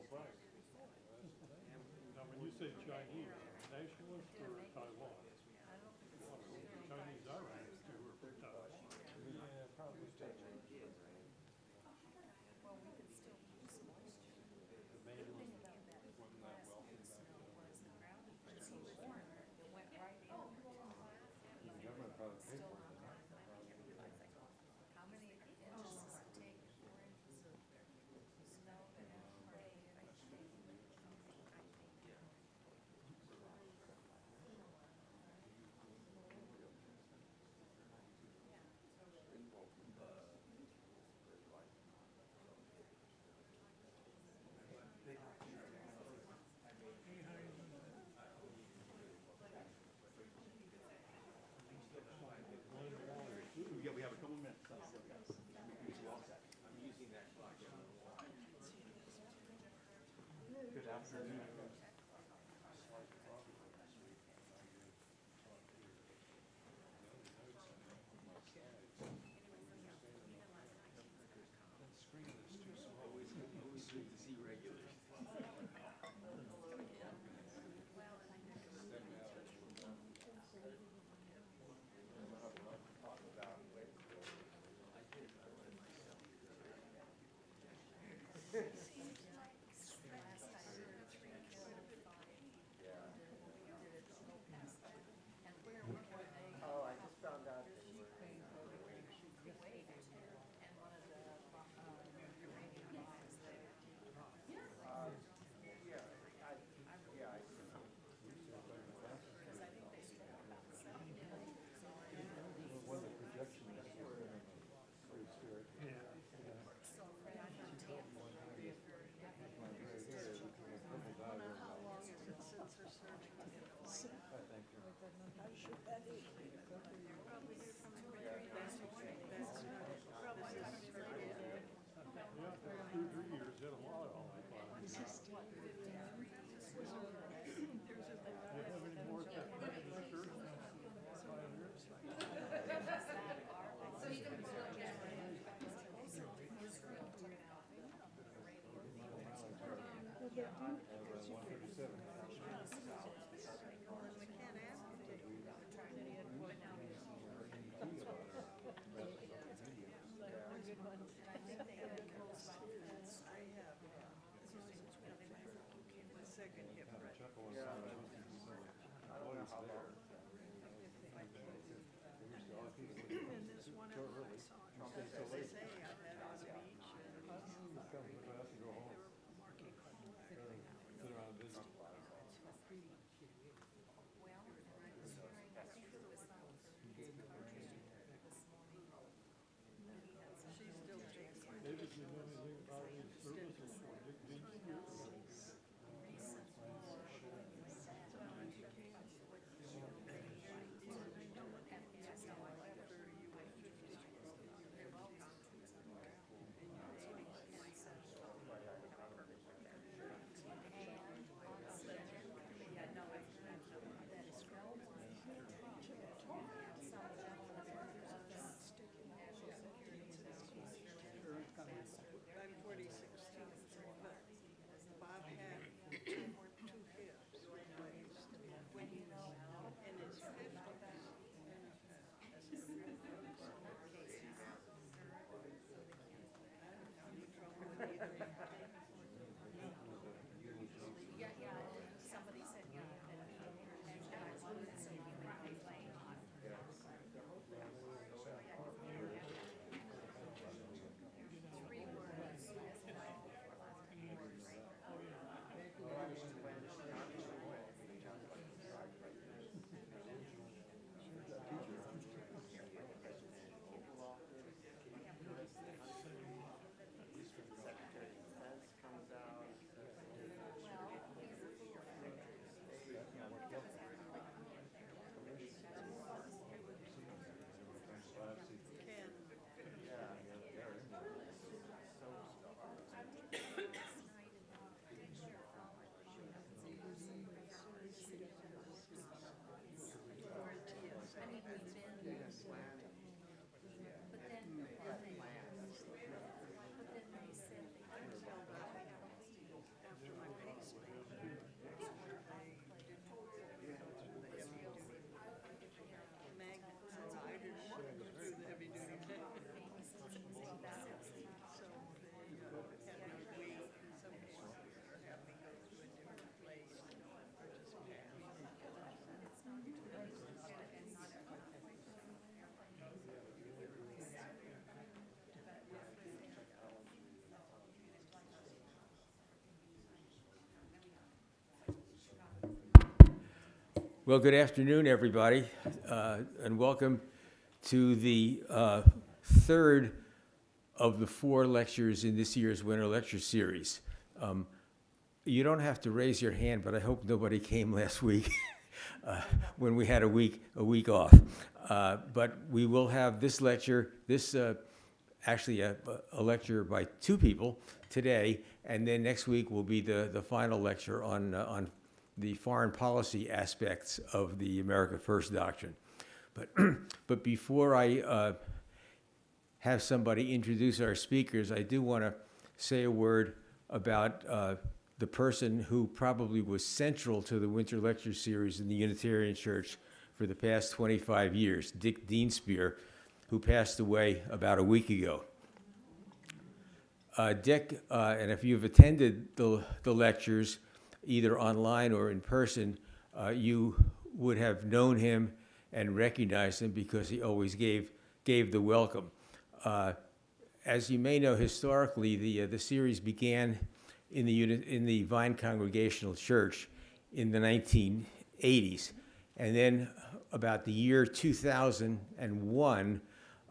Right. Now, when you say Chinese, nationalist or Taiwan? The Chinese I ran into were from Taiwan. Yeah, probably Taiwan. Well, we could still use moisture. The The main thing about that Wasn't that last wealthy big back snow then? was the ground was so warm, it went right in. The government probably paid Still for it. not gonna. How many inches does it take? 4 inches of snow to have a day, I think. Yeah, we have a couple minutes. I'm using that clock. Good afternoon. That screen is too small. Always good to see regulars. Last time we were 3 killed, 5. Yeah. Did it go past that? And where were they? Oh, I just found out they were. Kuwait, and one of the Iranian guys there. Yeah, I see. Because I think they spent about 7 million. Weather projection is pretty scary. So Fred, I'm not Tampa. How long is it since they're serving together? I think I'm sure that is. You're probably here from that's probably related. Yeah, 2-3 years, did a lot on that farm. Is he still? There's a Do you have any more of that shirt? Pioneers? So you can look at Israel took out Well, they're due. 137. Well, and we can't ask him to do that. But now he's. They're good ones. I have, as long as it's within my second hip, right? Chuckle was so I don't know how long. And this one out I saw, as they say, I met on the beach and come with us and go they home. were marking. Sit around and visit. Well, and I was hearing that true was not this morning. She still takes my David, do you know anything about these services for Dick Dean's here? I know what after you went 50. Well, good afternoon, everybody, and welcome to the third of the 4 lectures in this year's Winter Lecture Series. You don't have to raise your hand, but I hope nobody came last week when we had a week off. But we will have this lecture, actually a lecture by 2 people today, and then next week will be the final lecture on the foreign policy aspects of the America First doctrine. But before I have somebody introduce our speakers, I do want to say a word about the person who probably was central to the Winter Lecture Series in the Unitarian Church for the past 25 years, Dick Deanspear, who passed away about a week ago. Dick, and if you've attended the lectures, either online or in person, you would have known him and recognized him because he always gave the welcome. As you may know, historically, the series began in the Vine Congregational Church in the 1980s, and then about the year 2001,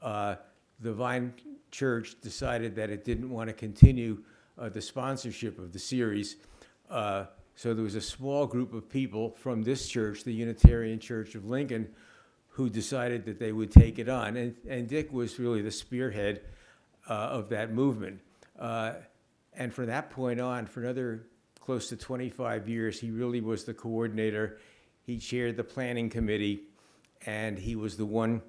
the Vine Church decided that it didn't want to continue the sponsorship of the series. So there was a small group of people from this church, the Unitarian Church of Lincoln, who decided that they would take it on. And Dick was really the spearhead of that movement. And from that point on, for another close to 25 years, he really was the coordinator. He chaired the planning committee, and he was the one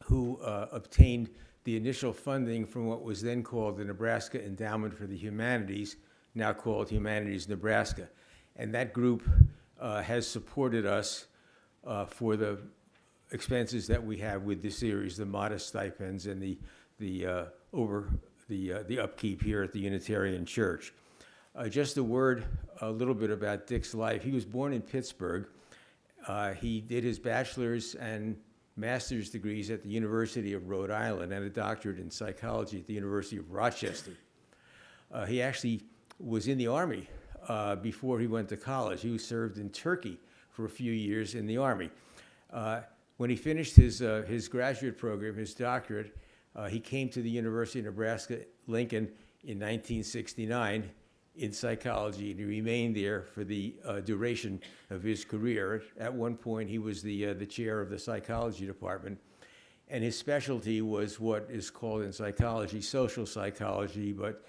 who obtained the initial funding from what was then called the Nebraska Endowment for the Humanities, now called Humanities Nebraska. And that group has supported us for the expenses that we have with the series, the modest stipends and the upkeep here at the Unitarian Church. Just a little bit about Dick's life. He was born in Pittsburgh. He did his bachelor's and master's degrees at the University of Rhode Island and a doctorate in psychology at the University of Rochester. He actually was in the Army before he went to college. He served in Turkey for a few years in the Army. When he finished his graduate program, his doctorate, he came to the University of Nebraska-Lincoln in 1969 in psychology, and he remained there for the duration of his career. At one point, he was the chair of the psychology department, and his specialty was what is called in psychology social psychology, but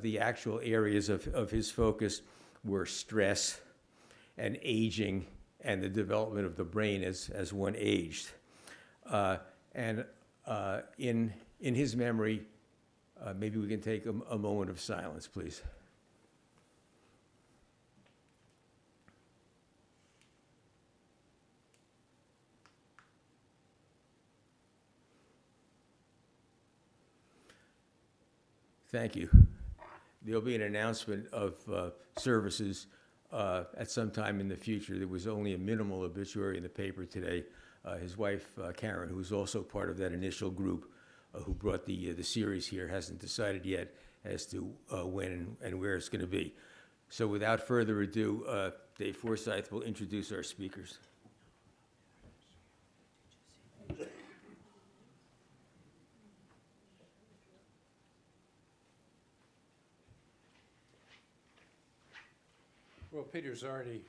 the actual areas of his focus were stress and aging and the development of the brain as one aged. In his memory, maybe we can take a moment of silence, please. Thank you. There'll be an announcement of services at some time in the future. There was only a minimal obituary in the paper today. His wife, Karen, who was also part of that initial group who brought the series here, hasn't decided yet as to when and where it's going to be. So without further ado, Dave Forsyth will introduce our speakers. Well, Peter's already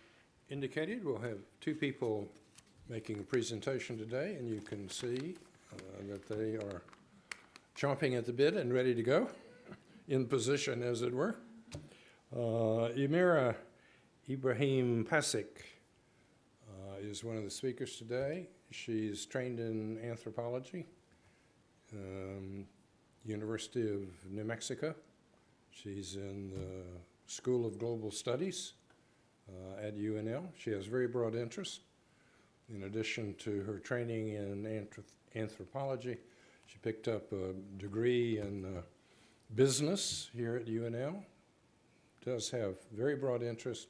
indicated we'll have 2 people making a presentation today, and you can see that they are chomping at the bit and ready to go, in position, as it were. Emira Ibrahimpasic is one of the speakers today. She's trained in anthropology, University of New Mexico. She's in the School of Global Studies at UNL. She has very broad interests. In addition to her training in anthropology, she picked up a degree in business here at UNL. Does have very broad interest,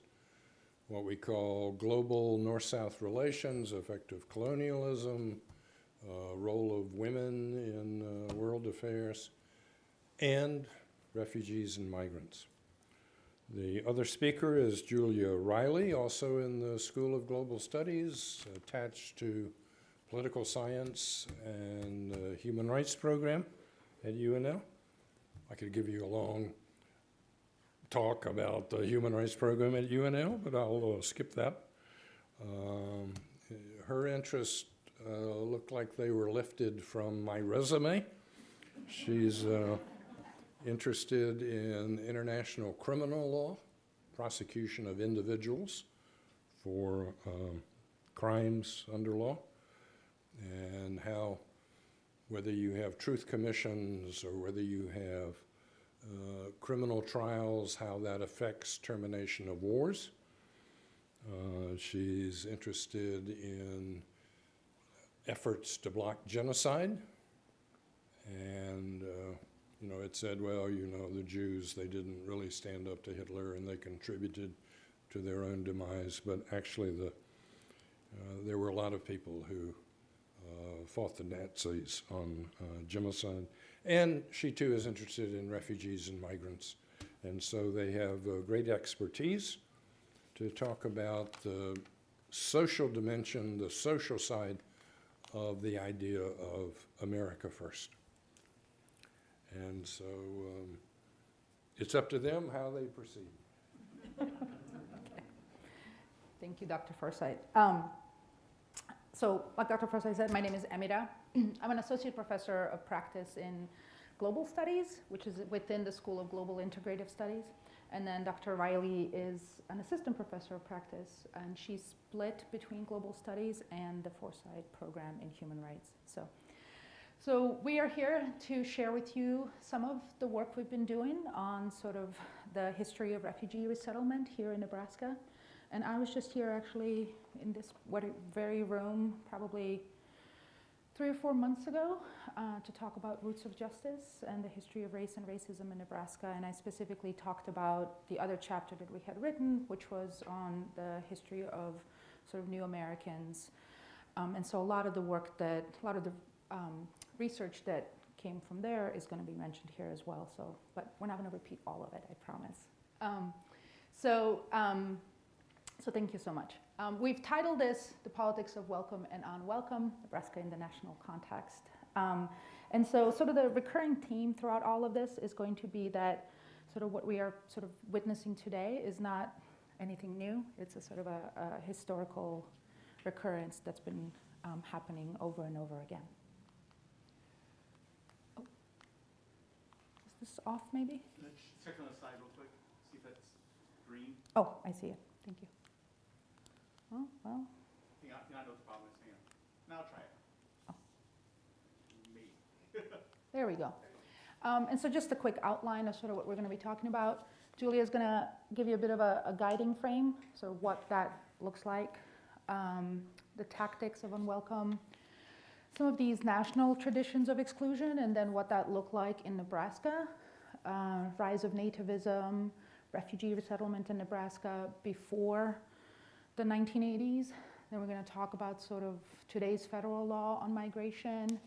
what we call global North-South relations, effective colonialism, role of women in world affairs, and refugees and migrants. The other speaker is Julia Reilly, also in the School of Global Studies, attached to Political Science and Human Rights program at UNL. I could give you a long talk about the Human Rights program at UNL, but I'll skip that. Her interests look like they were lifted from my resume. She's interested in international criminal law, prosecution of individuals for crimes under law, and how, whether you have truth commissions or whether you have criminal trials, how that affects termination of wars. She's interested in efforts to block genocide. And, you know, it said, well, you know, the Jews, they didn't really stand up to Hitler and they contributed to their own demise. But actually, there were a lot of people who fought the Nazis on genocide. And she, too, is interested in refugees and migrants. And so they have great expertise to talk about the social dimension, the social side of the idea of America first. And so it's up to them how they proceed. Thank you, Dr. Forsythe. So like Dr. Forsythe said, my name is Emira. I'm an associate professor of practice in global studies, which is within the School of Global Integrative Studies. And then Dr. Reilly is an assistant professor of practice, and she's split between global studies and the Forsythe program in human rights. So we are here to share with you some of the work we've been doing on sort of the history of refugee resettlement here in Nebraska. And I was just here actually in this very room probably 3 or 4 months ago to talk about roots of justice and the history of race and racism in Nebraska. And I specifically talked about the other chapter that we had written, which was on the history of sort of new Americans. And so a lot of the research that came from there is going to be mentioned here as well. But we're not going to repeat all of it, I promise. So thank you so much. We've titled this "The Politics of Welcome and Unwelcome: Nebraska in the National Context." And so sort of the recurring theme throughout all of this is going to be that sort of what we are sort of witnessing today is not anything new. It's a sort of a historical recurrence that's been happening over and over again. Oh. Is this off maybe? Check on the side real quick, see if that's green. Oh, I see it. Thank you. Oh, well. Hang on, I know what the problem is. Hang on. Now try it. Oh. Me. There we go. And so just a quick outline of sort of what we're going to be talking about. Julia's going to give you a bit of a guiding frame, so what that looks like, the tactics of unwelcome, some of these national traditions of exclusion, and then what that looked like in Nebraska, rise of nativism, refugee resettlement in Nebraska before the 1980s. Then we're going to talk about sort of today's federal law on migration,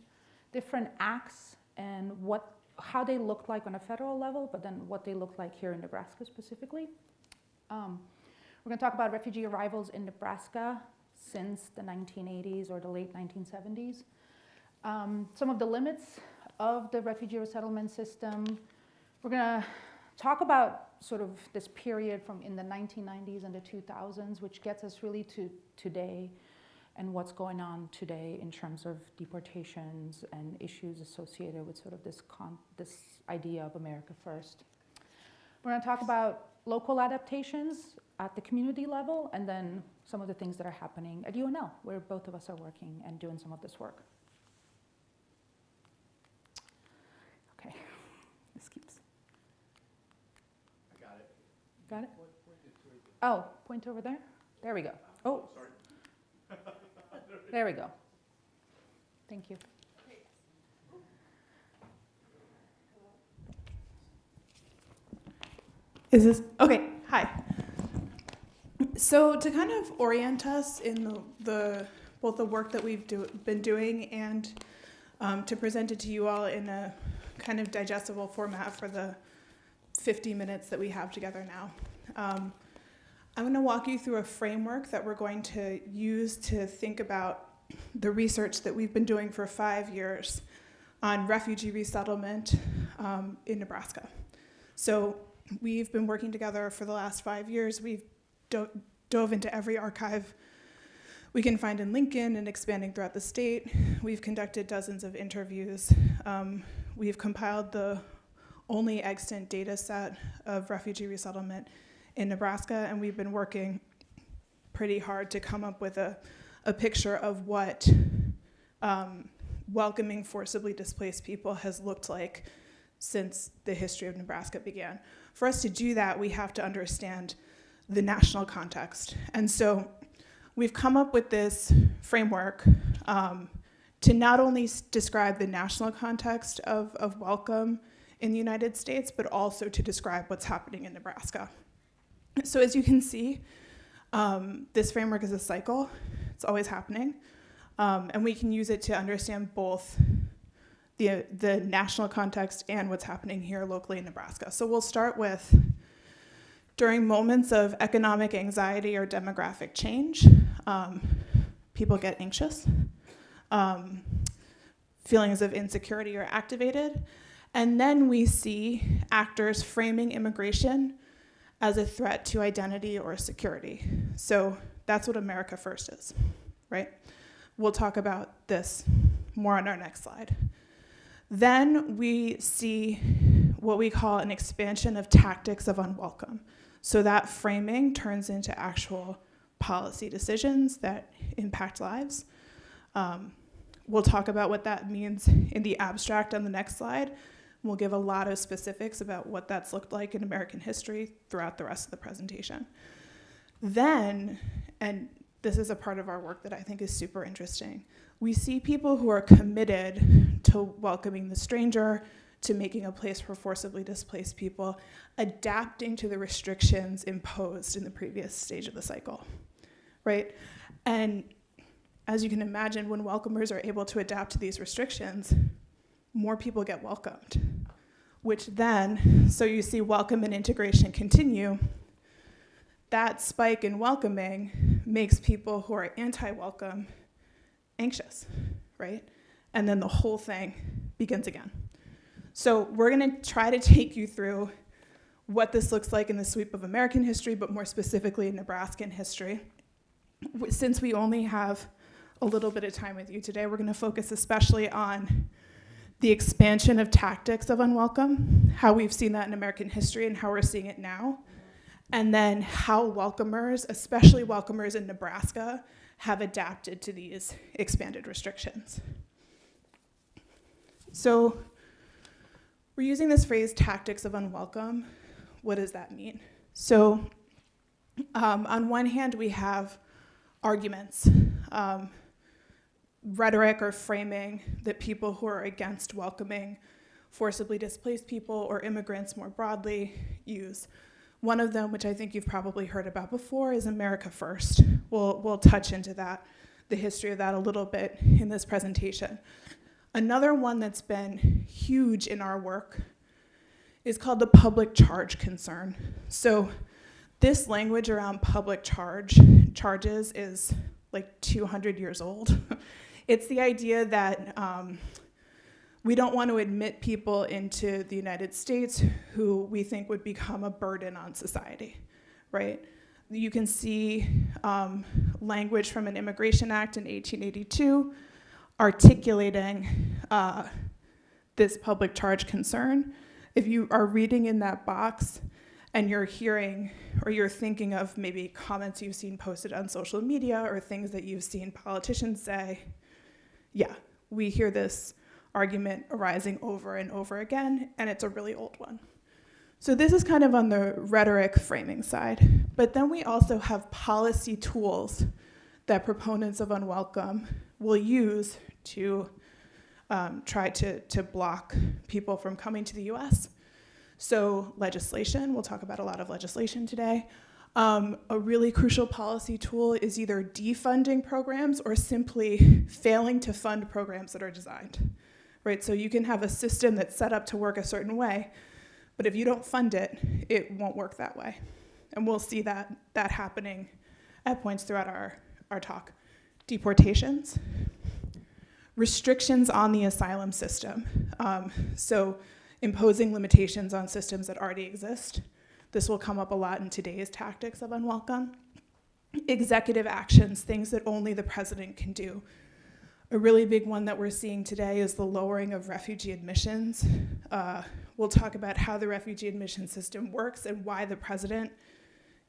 different acts and how they looked like on a federal level, but then what they look like here in Nebraska specifically. We're going to talk about refugee arrivals in Nebraska since the 1980s or the late 1970s. Some of the limits of the refugee resettlement system. We're going to talk about sort of this period from in the 1990s and the 2000s, which gets us really to today and what's going on today in terms of deportations and issues associated with sort of this idea of America first. We're going to talk about local adaptations at the community level, and then some of the things that are happening at UNL, where both of us are working and doing some of this work. Okay, this keeps. I got it. Got it? Oh, point over there? There we go. Oh, Sorry. there we go. Thank you. Is this okay? Hi. So to kind of orient us in both the work that we've been doing and to present it to you all in a kind of digestible format for the 50 minutes that we have together now. I'm going to walk you through a framework that we're going to use to think about the research that we've been doing for 5 years on refugee resettlement in Nebraska. So we've been working together for the last 5 years. We've dove into every archive we can find in Lincoln and expanding throughout the state. We've conducted dozens of interviews. We've compiled the only extant data set of refugee resettlement in Nebraska, and we've been working pretty hard to come up with a picture of what welcoming forcibly displaced people has looked like since the history of Nebraska began. For us to do that, we have to understand the national context. And so we've come up with this framework to not only describe the national context of welcome in the United States, but also to describe what's happening in Nebraska. So as you can see, this framework is a cycle. It's always happening. And we can use it to understand both the national context and what's happening here locally in Nebraska. So we'll start with, during moments of economic anxiety or demographic change, people get anxious. Feelings of insecurity are activated. And then we see actors framing immigration as a threat to identity or security. So that's what America First is, right? We'll talk about this more on our next slide. Then we see what we call an expansion of tactics of unwelcome. So that framing turns into actual policy decisions that impact lives. We'll talk about what that means in the abstract on the next slide. We'll give a lot of specifics about what that's looked like in American history throughout the rest of the presentation. Then, and this is a part of our work that I think is super interesting, we see people who are committed to welcoming the stranger, to making a place for forcibly displaced people, adapting to the restrictions imposed in the previous stage of the cycle, right? And as you can imagine, when welcomers are able to adapt to these restrictions, more people get welcomed, which then, so you see welcome and integration continue. That spike in welcoming makes people who are anti-welcome anxious, right? And then the whole thing begins again. So we're going to try to take you through what this looks like in the sweep of American history, but more specifically in Nebraskan history. Since we only have a little bit of time with you today, we're going to focus especially on the expansion of tactics of unwelcome, how we've seen that in American history and how we're seeing it now, and then how welcomers, especially welcomers in Nebraska, have adapted to these expanded restrictions. So we're using this phrase, tactics of unwelcome. What does that mean? So on one hand, we have arguments, rhetoric or framing that people who are against welcoming forcibly displaced people or immigrants more broadly use. One of them, which I think you've probably heard about before, is America First. We'll touch into that, the history of that a little bit in this presentation. Another one that's been huge in our work is called the public charge concern. So this language around public charges is like 200 years old. It's the idea that we don't want to admit people into the United States who we think would become a burden on society, right? You can see language from an Immigration Act in 1882 articulating this public charge concern. If you are reading in that box and you're hearing or you're thinking of maybe comments you've seen posted on social media or things that you've seen politicians say, yeah, we hear this argument arising over and over again, and it's a really old one. So this is kind of on the rhetoric framing side. But then we also have policy tools that proponents of unwelcome will use to try to block people from coming to the US. So legislation, we'll talk about a lot of legislation today. A really crucial policy tool is either defunding programs or simply failing to fund programs that are designed, right? So you can have a system that's set up to work a certain way, But if you don't fund it, it won't work that way. And we'll see that happening at points throughout our talk. Deportations, restrictions on the asylum system. So imposing limitations on systems that already exist. This will come up a lot in today's tactics of unwelcome. Executive actions, things that only the president can do. A really big one that we're seeing today is the lowering of refugee admissions. We'll talk about how the refugee admission system works and why the president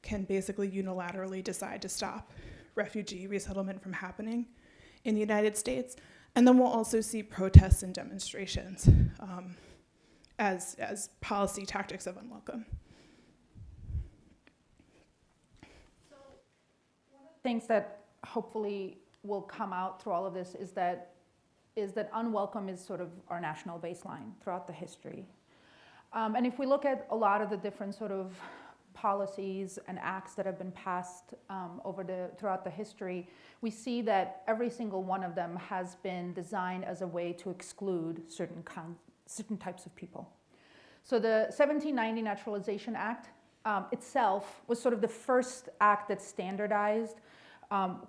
can basically unilaterally decide to stop refugee resettlement from happening in the United States. And then we'll also see protests and demonstrations as policy tactics of unwelcome. Things that hopefully will come out through all of this is that unwelcome is sort of our national baseline throughout the history. And if we look at a lot of the different sort of policies and acts that have been passed throughout the history, we see that every single one of them has been designed as a way to exclude certain types of people. So the 1790 Naturalization Act itself was sort of the first act that standardized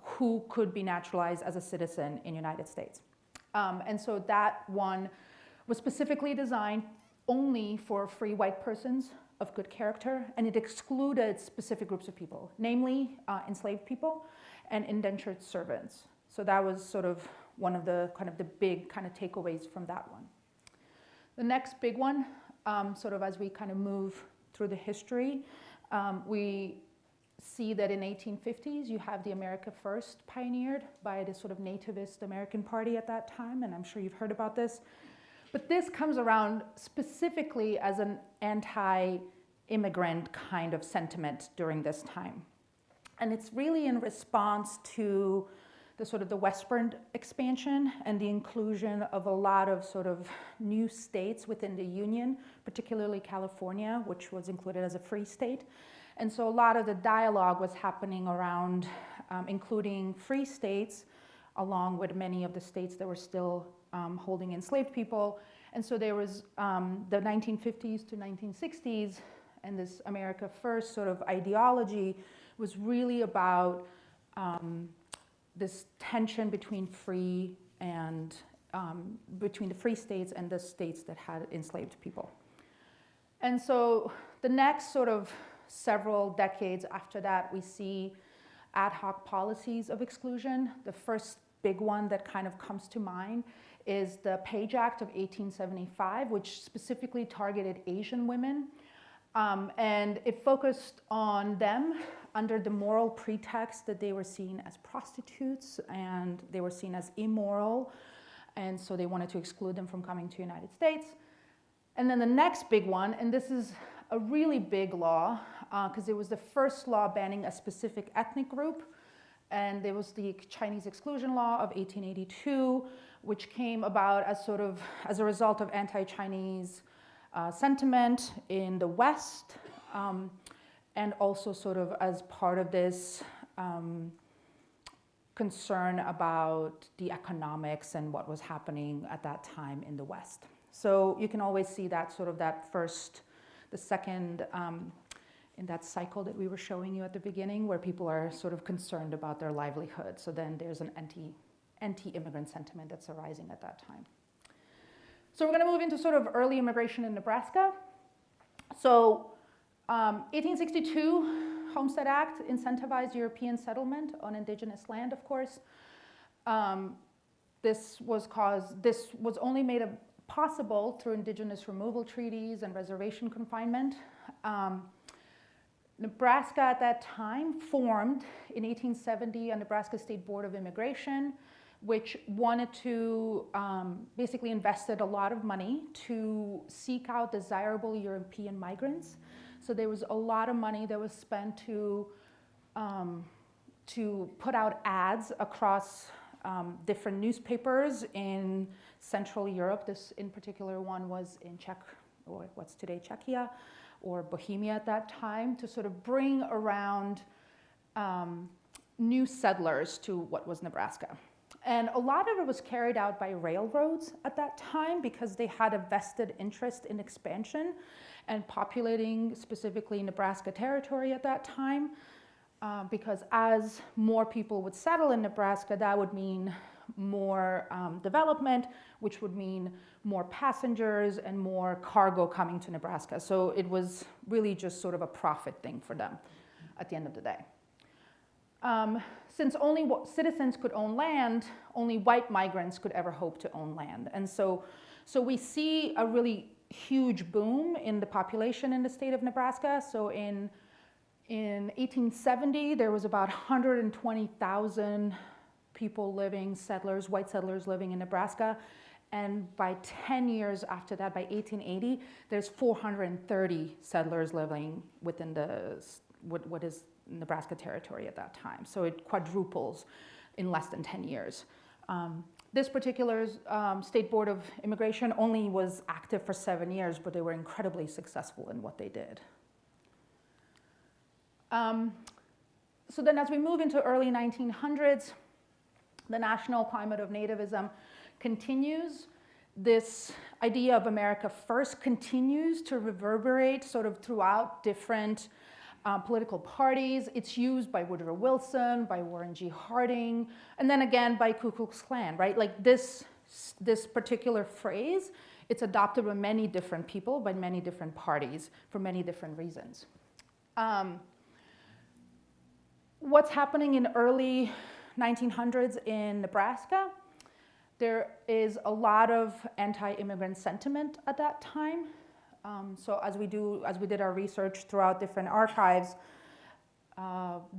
who could be naturalized as a citizen in the United States. And so that one was specifically designed only for free white persons of good character, and it excluded specific groups of people, namely enslaved people and indentured servants. So that was sort of one of the big kind of takeaways from that one. The next big one, sort of as we kind of move through the history, we see that in 1850s you have the America First pioneered by the sort of nativist American Party at that time, and I'm sure you've heard about this. But this comes around specifically as an anti-immigrant kind of sentiment during this time. And it's really in response to the sort of the westward expansion and the inclusion of a lot of sort of new states within the Union, particularly California, which was included as a free state. And so a lot of the dialogue was happening around including free states along with many of the states that were still holding enslaved people. And so there was the 1950s to 1960s, and this America First sort of ideology was really about this tension between between the free states and the states that had enslaved people. And so the next sort of several decades after that, we see ad hoc policies of exclusion. The first big one that kind of comes to mind is the Page Act of 1875, which specifically targeted Asian women. And it focused on them under the moral pretext that they were seen as prostitutes and they were seen as immoral. And so they wanted to exclude them from coming to the United States. And then the next big one, and this is a really big law, because it was the first law banning a specific ethnic group. And there was the Chinese Exclusion Law of 1882, which came about as a result of anti-Chinese sentiment in the West, and also sort of as part of this concern about the economics and what was happening at that time in the West. So you can always see that sort of the second in that cycle that we were showing you at the beginning, where people are sort of concerned about their livelihood. So then there's an anti-immigrant sentiment that's arising at that time. So we're going to move into sort of early immigration in Nebraska. So 1862 Homestead Act incentivized European settlement on indigenous land, of course. This was only made possible through indigenous removal treaties and reservation confinement. Nebraska at that time formed in 1870 a Nebraska State Board of Immigration, which wanted to basically invested a lot of money to seek out desirable European migrants. So there was a lot of money that was spent to put out ads across different newspapers in Central Europe. This in particular one was in or what's today Czechia, or Bohemia at that time, to sort of bring around new settlers to what was Nebraska. And a lot of it was carried out by railroads at that time because they had a vested interest in expansion and populating specifically Nebraska territory at that time. Because as more people would settle in Nebraska, that would mean more development, which would mean more passengers and more cargo coming to Nebraska. So it was really just sort of a profit thing for them at the end of the day. Since only citizens could own land, only white migrants could ever hope to own land. And so we see a really huge boom in the population in the state of Nebraska. So in 1870, there was about 120,000 people living, settlers, white settlers living in Nebraska. And by 10 years after that, by 1880, there's 430 settlers living within what is Nebraska territory at that time. So it quadruples in less than 10 years. This particular State Board of Immigration only was active for 7 years, but they were incredibly successful in what they did. So then as we move into early 1900s, the national climate of nativism continues. This idea of America First continues to reverberate sort of throughout different political parties. It's used by Woodrow Wilson, by Warren G. Harding, and then again by Ku Klux Klan, right? Like this particular phrase, it's adopted by many different people, by many different parties, for many different reasons. What's happening in early 1900s in Nebraska? There is a lot of anti-immigrant sentiment at that time. So as we did our research throughout different archives,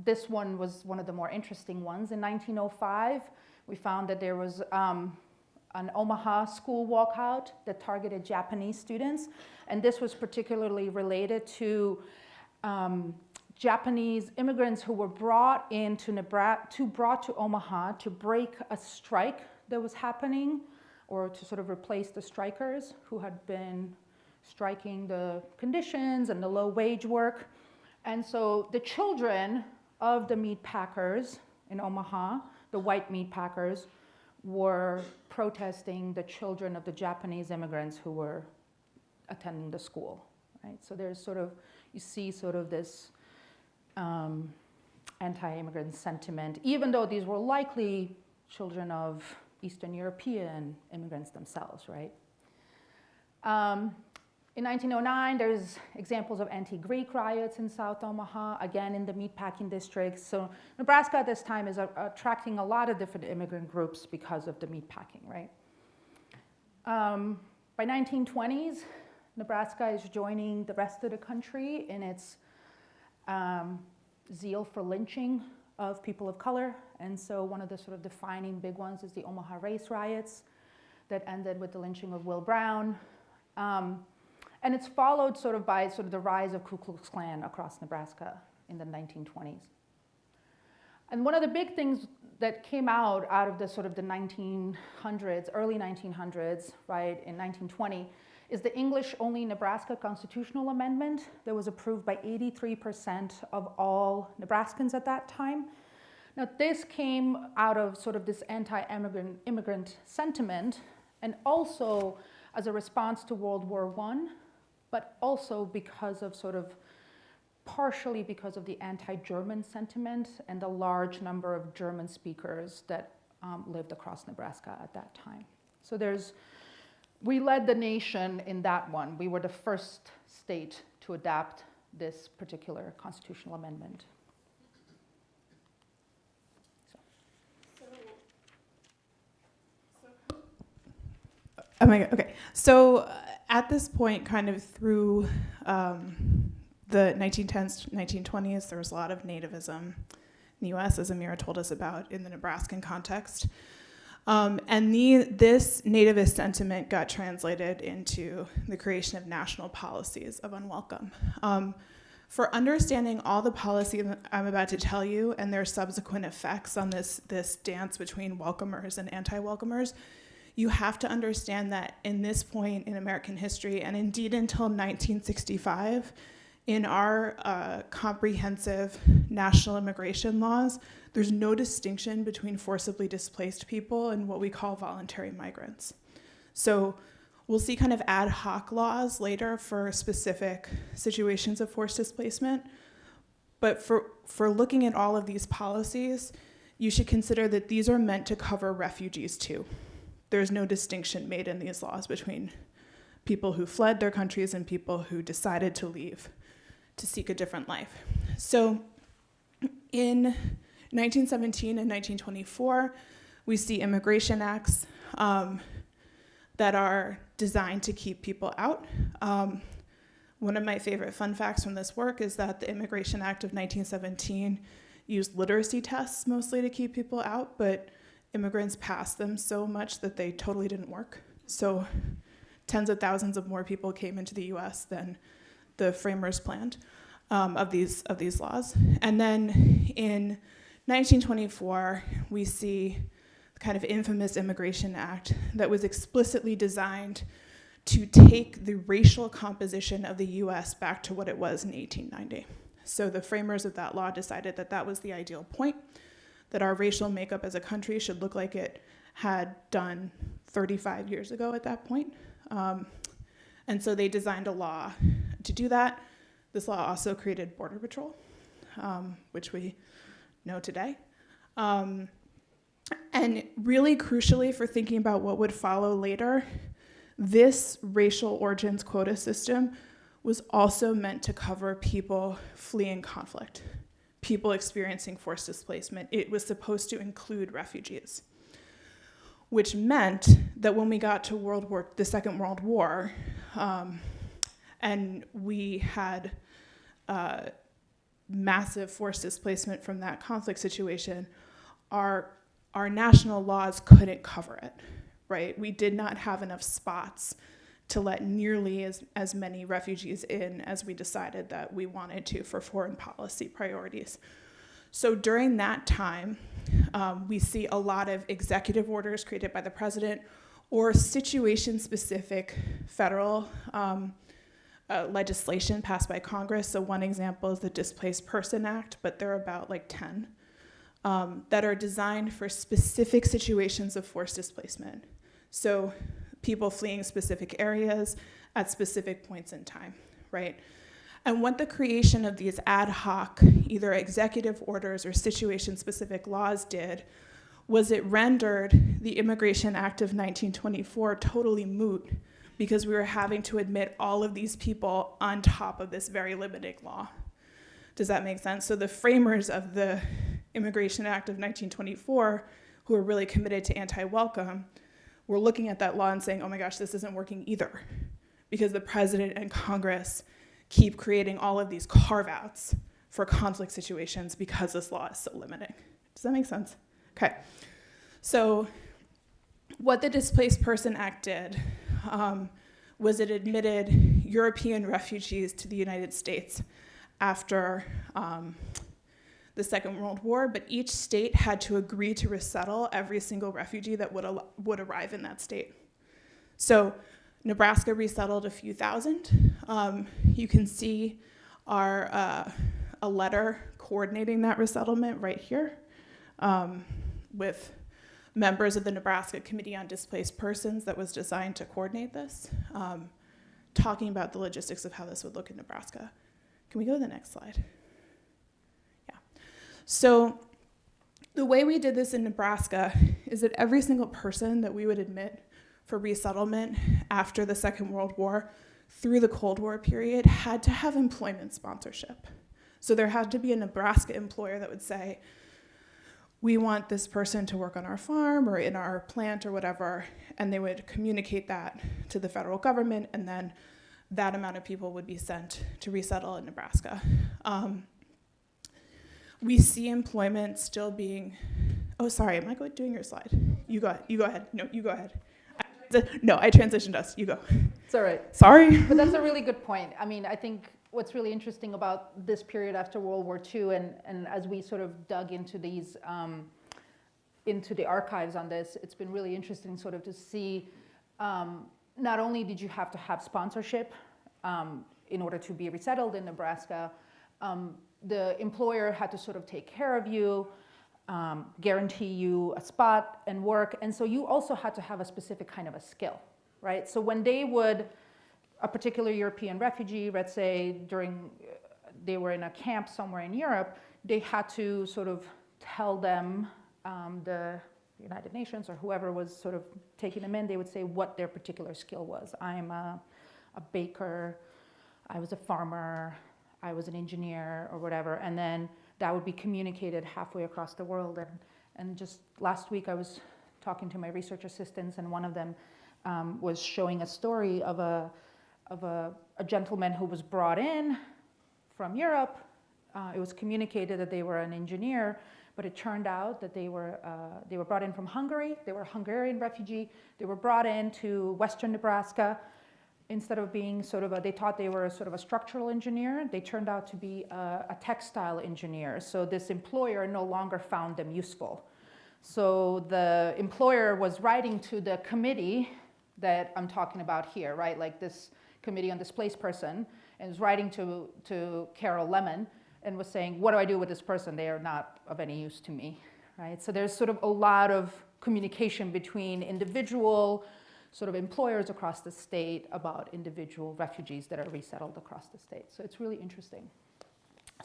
this one was one of the more interesting ones. In 1905, we found that there was an Omaha school walkout that targeted Japanese students, and this was particularly related to Japanese immigrants who were brought into brought to Omaha to break a strike that was happening, or to sort of replace the strikers who had been striking the conditions and the low wage work. And so the children of the meat packers in Omaha, the white meat packers, were protesting the children of the Japanese immigrants who were attending the school, right? So there's sort of, you see sort of this anti-immigrant sentiment, even though these were likely children of Eastern European immigrants themselves, right? In 1909, there's examples of anti-Greek riots in South Omaha, again in the meatpacking districts. So Nebraska at this time is attracting a lot of different immigrant groups because of the meatpacking, right? By 1920s, Nebraska is joining the rest of the country in its zeal for lynching of people of color. And so one of the sort of defining big ones is the Omaha race riots that ended with the lynching of Will Brown. And it's followed sort of by sort of the rise of Ku Klux Klan across Nebraska in the 1920s. And one of the big things that came out of the sort of the 1900s, early 1900s, right, in 1920, is the English-only Nebraska constitutional amendment that was approved by 83% of all Nebraskans at that time. Now, this came out of sort of this anti-immigrant sentiment, and also as a response to World War I, but also because of sort of, partially because of the anti-German sentiment and the large number of German speakers that lived across Nebraska at that time. So we led the nation in that one. We were the first state to adopt this particular constitutional amendment. Oh my God, okay. So at this point, kind of through the 1910s, 1920s, there was a lot of nativism in the U.S., as Emira told us about, in the Nebraskan context. And this nativist sentiment got translated into the creation of national policies of unwelcome. For understanding all the policy that I'm about to tell you and their subsequent effects on this dance between welcomers and anti-welcomers, you have to understand that in this point in American history, and indeed until 1965, in our comprehensive national immigration laws, there's no distinction between forcibly displaced people and what we call voluntary migrants. So we'll see kind of ad hoc laws later for specific situations of forced displacement. But for looking at all of these policies, you should consider that these are meant to cover refugees too. There's no distinction made in these laws between people who fled their countries and people who decided to leave to seek a different life. So in 1917 and 1924, we see immigration acts that are designed to keep people out. One of my favorite fun facts from this work is that the Immigration Act of 1917 used literacy tests mostly to keep people out, but immigrants passed them so much that they totally didn't work. So tens of thousands of more people came into the US than the framers planned of these laws. And then in 1924, we see the kind of infamous Immigration Act that was explicitly designed to take the racial composition of the US back to what it was in 1890. So the framers of that law decided that that was the ideal point, that our racial makeup as a country should look like it had done 35 years ago at that point. And so they designed a law to do that. This law also created Border Patrol, which we know today. And really crucially for thinking about what would follow later, this racial origins quota system was also meant to cover people fleeing conflict, people experiencing forced displacement. It was supposed to include refugees, which meant that when we got to the Second World War, and we had massive forced displacement from that conflict situation, our national laws couldn't cover it, right? We did not have enough spots to let nearly as many refugees in as we decided that we wanted to for foreign policy priorities. So during that time, we see a lot of executive orders created by the president or situation-specific federal legislation passed by Congress. So one example is the Displaced Person Act, but there are about like 10 that are designed for specific situations of forced displacement. So people fleeing specific areas at specific points in time, right? And what the creation of these ad hoc, either executive orders or situation-specific laws did was it rendered the Immigration Act of 1924 totally moot because we were having to admit all of these people on top of this very limiting law. Does that make sense? So the framers of the Immigration Act of 1924, who were really committed to anti-welcome, were looking at that law and saying, oh my gosh, this isn't working either, because the president and Congress keep creating all of these carve-outs for conflict situations because this law is so limiting. Does that make sense? Okay. So what the Displaced Person Act did was it admitted European refugees to the United States after the Second World War, but each state had to agree to resettle every single refugee that would arrive in that state. So Nebraska resettled a few thousand. You can see a letter coordinating that resettlement right here with members of the Nebraska Committee on Displaced Persons that was designed to coordinate this, talking about the logistics of how this would look in Nebraska. Can we go to the next slide? Yeah. So the way we did this in Nebraska is that every single person that we would admit for resettlement after the Second World War through the Cold War period had to have employment sponsorship. So there had to be a Nebraska employer that would say, we want this person to work on our farm or in our plant or whatever, and they would communicate that to the federal government, and then that amount of people would be sent to resettle in Nebraska. We see employment still being, oh, sorry, am I doing your slide? You go ahead. No, you go ahead. No, I transitioned us. You go. It's all right. Sorry. But that's a really good point. I mean, I think what's really interesting about this period after World War II, and as we sort of dug into these, into the archives on this, it's been really interesting sort of to see not only did you have to have sponsorship, in order to be resettled in Nebraska, the employer had to sort of take care of you, guarantee you a spot and work. And so you also had to have a specific kind of a skill, right? So when they would, a particular European refugee, let's say they were in a camp somewhere in Europe, they had to sort of tell them, the United Nations or whoever was sort of taking them in, they would say what their particular skill was. I'm a baker, I was a farmer, I was an engineer or whatever, and then that would be communicated halfway across the world. And just last week I was talking to my research assistants, and one of them was showing a story of a gentleman who was brought in from Europe. It was communicated that they were an engineer, but it turned out that they were brought in from Hungary. They were a Hungarian refugee. They were brought into western Nebraska. Instead of being they thought they were sort of a structural engineer, they turned out to be a textile engineer. So this employer no longer found them useful. So the employer was writing to the committee that I'm talking about here, right? Like this committee on displaced person, and was writing to Carol Lemon and was saying, what do I do with this person? They are not of any use to me, right? So there's sort of a lot of communication between individual sort of employers across the state about individual refugees that are resettled across the state. So it's really interesting.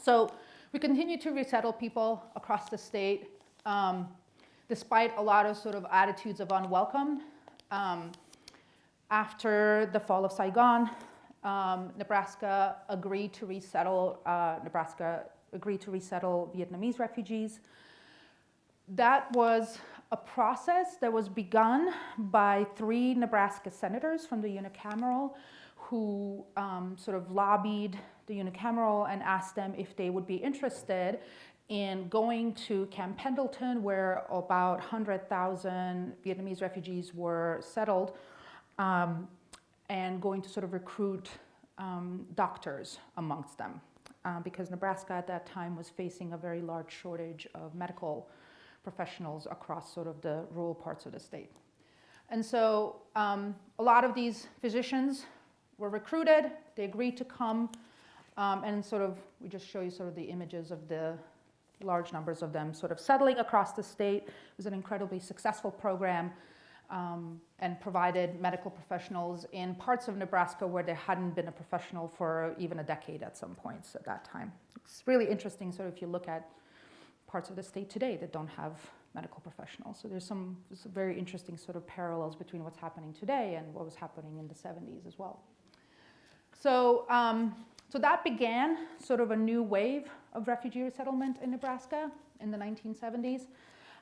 So we continue to resettle people across the state, despite a lot of sort of attitudes of unwelcome. After the fall of Saigon, Nebraska agreed to resettle Vietnamese refugees. That was a process that was begun by 3 Nebraska senators from the unicameral who sort of lobbied the unicameral and asked them if they would be interested in going to Camp Pendleton, where about 100,000 Vietnamese refugees were settled, and going to sort of recruit doctors amongst them, because Nebraska at that time was facing a very large shortage of medical professionals across sort of the rural parts of the state. And so a lot of these physicians were recruited, they agreed to come, and sort of, we just show you sort of the images of the large numbers of them sort of settling across the state. It was an incredibly successful program, and provided medical professionals in parts of Nebraska where there hadn't been a professional for even a decade at some points at that time. It's really interesting sort of if you look at parts of the state today that don't have medical professionals. So there's some very interesting sort of parallels between what's happening today and what was happening in the 70s as well. So, so that began sort of a new wave of refugee resettlement in Nebraska in the 1970s.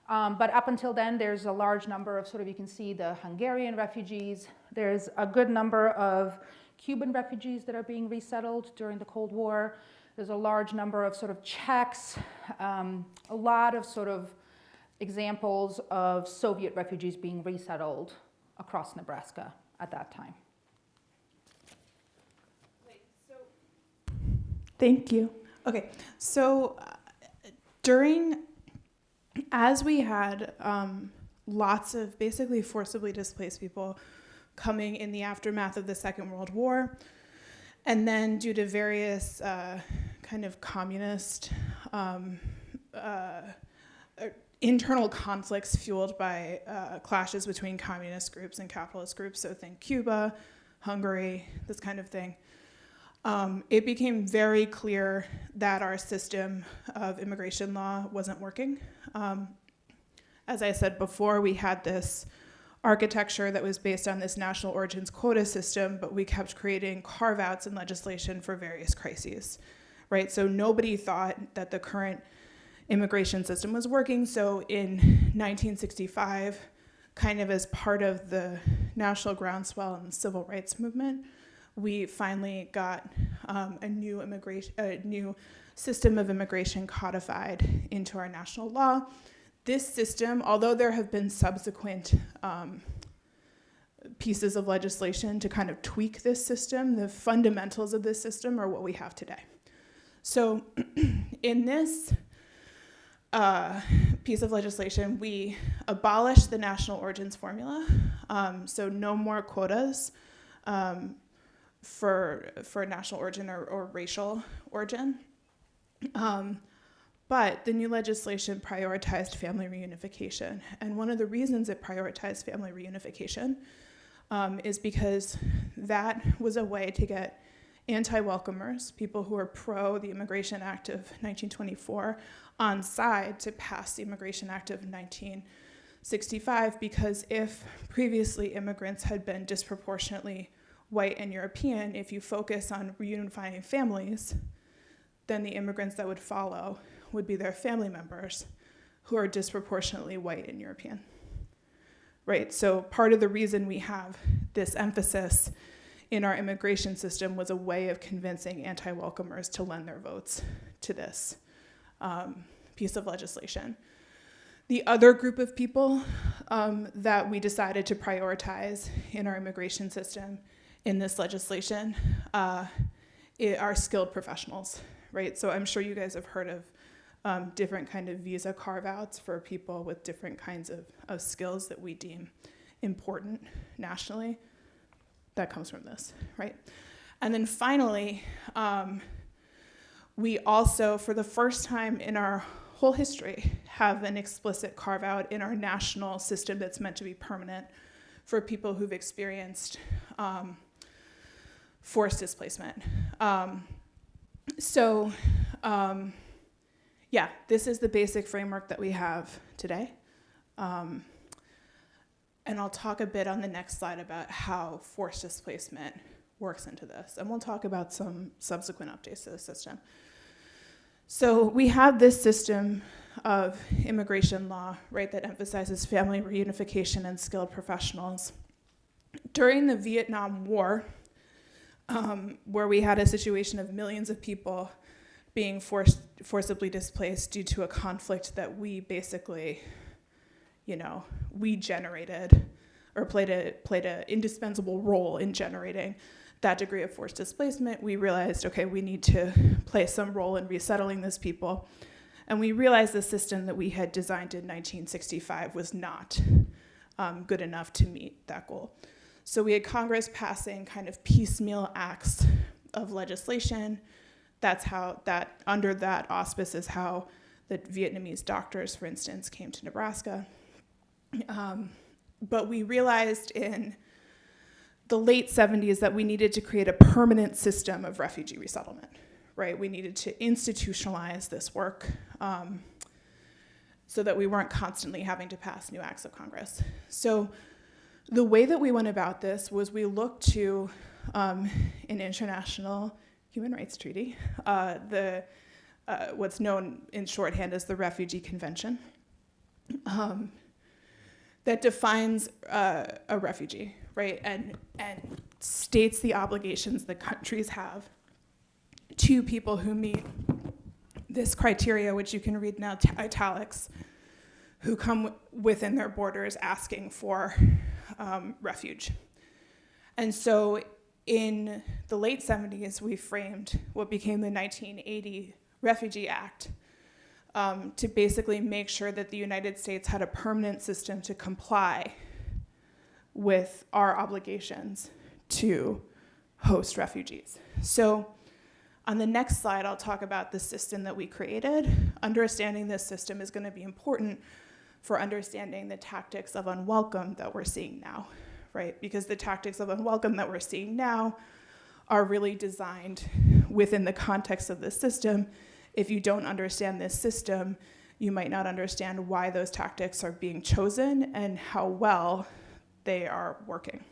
But up until then, there's a large number of you can see the Hungarian refugees. There's a good number of Cuban refugees that are being resettled during the Cold War. There's a large number of sort of Czechs, a lot of sort of examples of Soviet refugees being resettled across Nebraska at that time. Thank you. Okay, so as we had lots of basically forcibly displaced people coming in the aftermath of the Second World War, and then due to various kind of communist internal conflicts fueled by clashes between communist groups and capitalist groups, so think Cuba, Hungary, this kind of thing, it became very clear that our system of immigration law wasn't working. As I said before, we had this architecture that was based on this national origins quota system, but we kept creating carve-outs in legislation for various crises, right? So nobody thought that the current immigration system was working. So in 1965, kind of as part of the national groundswell and civil rights movement, we finally got a new system of immigration codified into our national law. This system, although there have been subsequent pieces of legislation to kind of tweak this system, the fundamentals of this system are what we have today. So in this piece of legislation, we abolished the national origins formula, so no more quotas. for national origin or racial origin. But the new legislation prioritized family reunification. And one of the reasons it prioritized family reunification is because that was a way to get anti-welcomers, people who are pro the Immigration Act of 1924, on side to pass the Immigration Act of 1965, because if previously immigrants had been disproportionately white and European, if you focus on reunifying families, then the immigrants that would follow would be their family members who are disproportionately white and European. Right, so part of the reason we have this emphasis in our immigration system was a way of convincing anti-welcomers to lend their votes to this piece of legislation. The other group of people that we decided to prioritize in our immigration system in this legislation are skilled professionals, right? So I'm sure you guys have heard of different kind of visa carve-outs for people with different kinds of skills that we deem important nationally. That comes from this, right? And then finally, we also, for the first time in our whole history, have an explicit carve-out in our national system that's meant to be permanent for people who've experienced forced displacement. Yeah, this is the basic framework that we have today. And I'll talk a bit on the next slide about how forced displacement works into this. And we'll talk about some subsequent updates to the system. So we have this system of immigration law, right, that emphasizes family reunification and skilled professionals. During the Vietnam War, where we had a situation of millions of people being forcibly displaced due to a conflict that we basically, we generated or played an indispensable role in generating that degree of forced displacement, we realized, okay, we need to play some role in resettling these people. And we realized the system that we had designed in 1965 was not good enough to meet that goal. So we had Congress passing kind of piecemeal acts of legislation. That's how that, under that auspice is how the Vietnamese doctors, for instance, came to Nebraska. But we realized in the late 70s that we needed to create a permanent system of refugee resettlement, right? We needed to institutionalize this work so that we weren't constantly having to pass new acts of Congress. So the way that we went about this was we looked to an international human rights treaty, what's known in shorthand as the Refugee Convention, that defines a refugee, right, and states the obligations that countries have to people who meet this criteria, which you can read in italics, who come within their borders asking for refuge. And so in the late 70s, we framed what became the 1980 Refugee Act to basically make sure that the United States had a permanent system to comply with our obligations to host refugees. So on the next slide, I'll talk about the system that we created. Understanding this system is going to be important for understanding the tactics of unwelcome that we're seeing now, right? Because the tactics of unwelcome that we're seeing now are really designed within the context of this system. If you don't understand this system, you might not understand why those tactics are being chosen and how well they are working.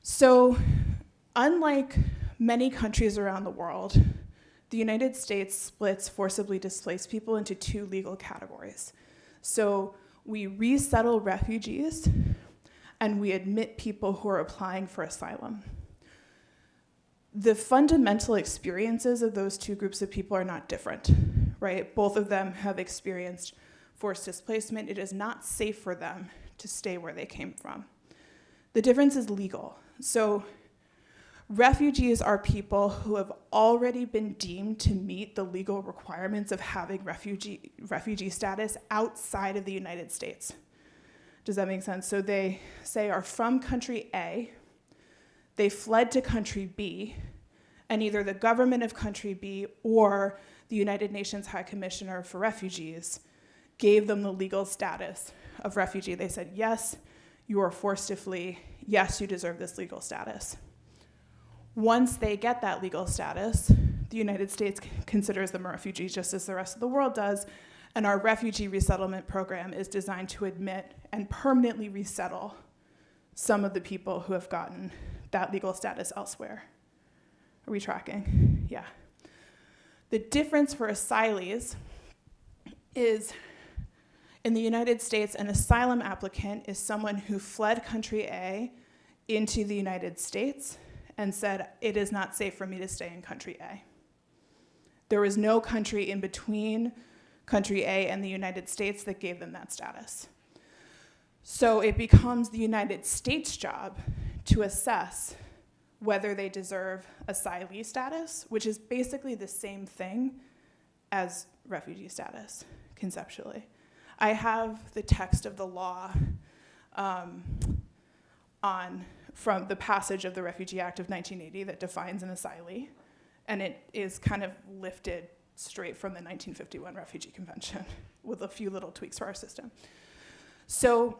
So, unlike many countries around the world, the United States splits forcibly displaced people into two legal categories. So we resettle refugees and we admit people who are applying for asylum. The fundamental experiences of those two groups of people are not different, right? Both of them have experienced forced displacement. It is not safe for them to stay where they came from. The difference is legal. So refugees are people who have already been deemed to meet the legal requirements of having refugee status outside of the United States. Does that make sense? So they say are from country A, they fled to country B, and either the government of country B or the United Nations High Commissioner for Refugees gave them the legal status of refugee. They said, yes, you are forced to flee. Yes, you deserve this legal status. Once they get that legal status, the United States considers them a refugee just as the rest of the world does, and our refugee resettlement program is designed to admit and permanently resettle some of the people who have gotten that legal status elsewhere. Are we tracking? Yeah. The difference for asylees is in the United States, an asylum applicant is someone who fled country A into the United States and said, it is not safe for me to stay in country A. There was no country in between country A and the United States that gave them that status. So it becomes the United States' job to assess whether they deserve asylee status, which is basically the same thing as refugee status, conceptually. I have the text of the law from the passage of the Refugee Act of 1980 that defines an asylee, and it is kind of lifted straight from the 1951 Refugee Convention with a few little tweaks for our system. So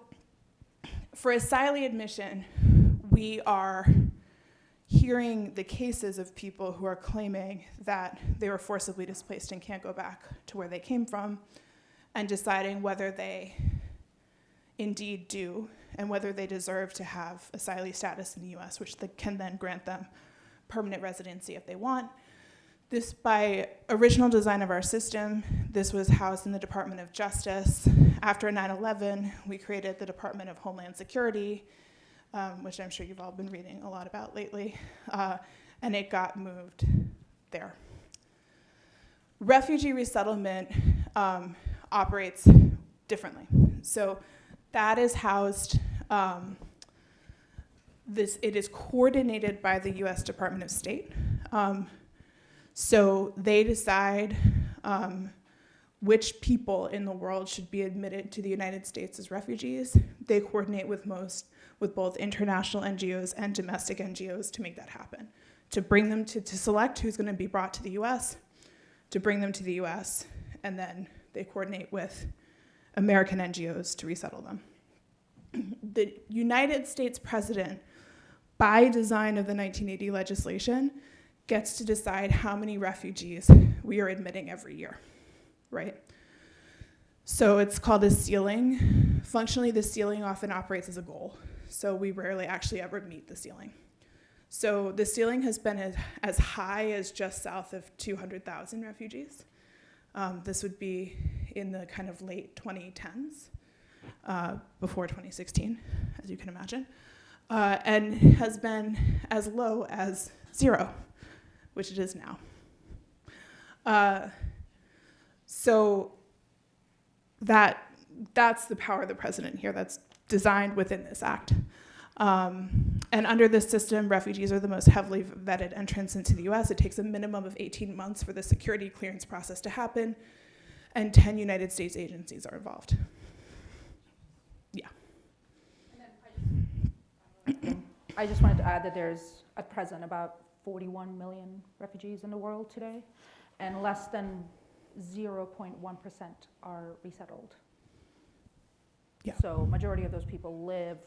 for asylee admission, we are hearing the cases of people who are claiming that they were forcibly displaced and can't go back to where they came from, and deciding whether they indeed do and whether they deserve to have asylee status in the US, which can then grant them permanent residency if they want. This, by original design of our system, this was housed in the Department of Justice. After 9/11, we created the Department of Homeland Security, which I'm sure you've all been reading a lot about lately, and it got moved there. Refugee resettlement operates differently. So that is housed, it is coordinated by the US Department of State. So they decide which people in the world should be admitted to the United States as refugees. They coordinate with both international NGOs and domestic NGOs to make that happen, to bring them to select who's going to be brought to the US, to bring them to the US, and then they coordinate with American NGOs to resettle them. The United States president, by design of the 1980 legislation, gets to decide how many refugees we are admitting every year, right? So it's called a ceiling. Functionally, the ceiling often operates as a goal. So we rarely actually ever meet the ceiling. So the ceiling has been as high as just south of 200,000 refugees. This would be in the kind of late 2010s, before 2016, as you can imagine, and has been as low as 0, which it is now. So that's the power of the president here. That's designed within this act. And under this system, refugees are the most heavily vetted entrants into the US. It takes a minimum of 18 months for the security clearance process to happen, and 10 United States agencies are involved. Yeah. I just wanted to add that there's at present about 41 million refugees in the world today, and less than 0.1% are resettled. Yeah. So majority of those people live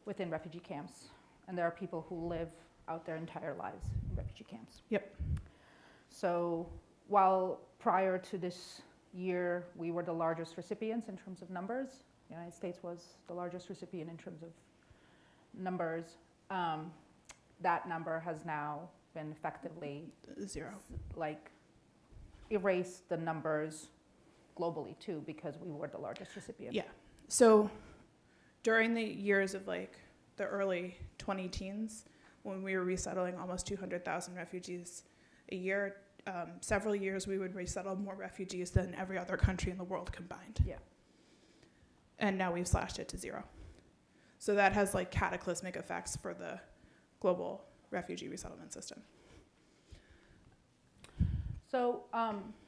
within refugee camps, and there are people who live out their entire lives in refugee camps. Yep. So while prior to this year we were the largest recipients in terms of numbers, the United States was the largest recipient in terms of numbers, that number has now been effectively 0. Erased the numbers globally too, because we were the largest recipient. Yeah. So during the years of the early 20-teens, when we were resettling almost 200,000 refugees a year, several years we would resettle more refugees than every other country in the world combined. Yeah. And now we've slashed it to 0. So that has cataclysmic effects for the global refugee resettlement system. So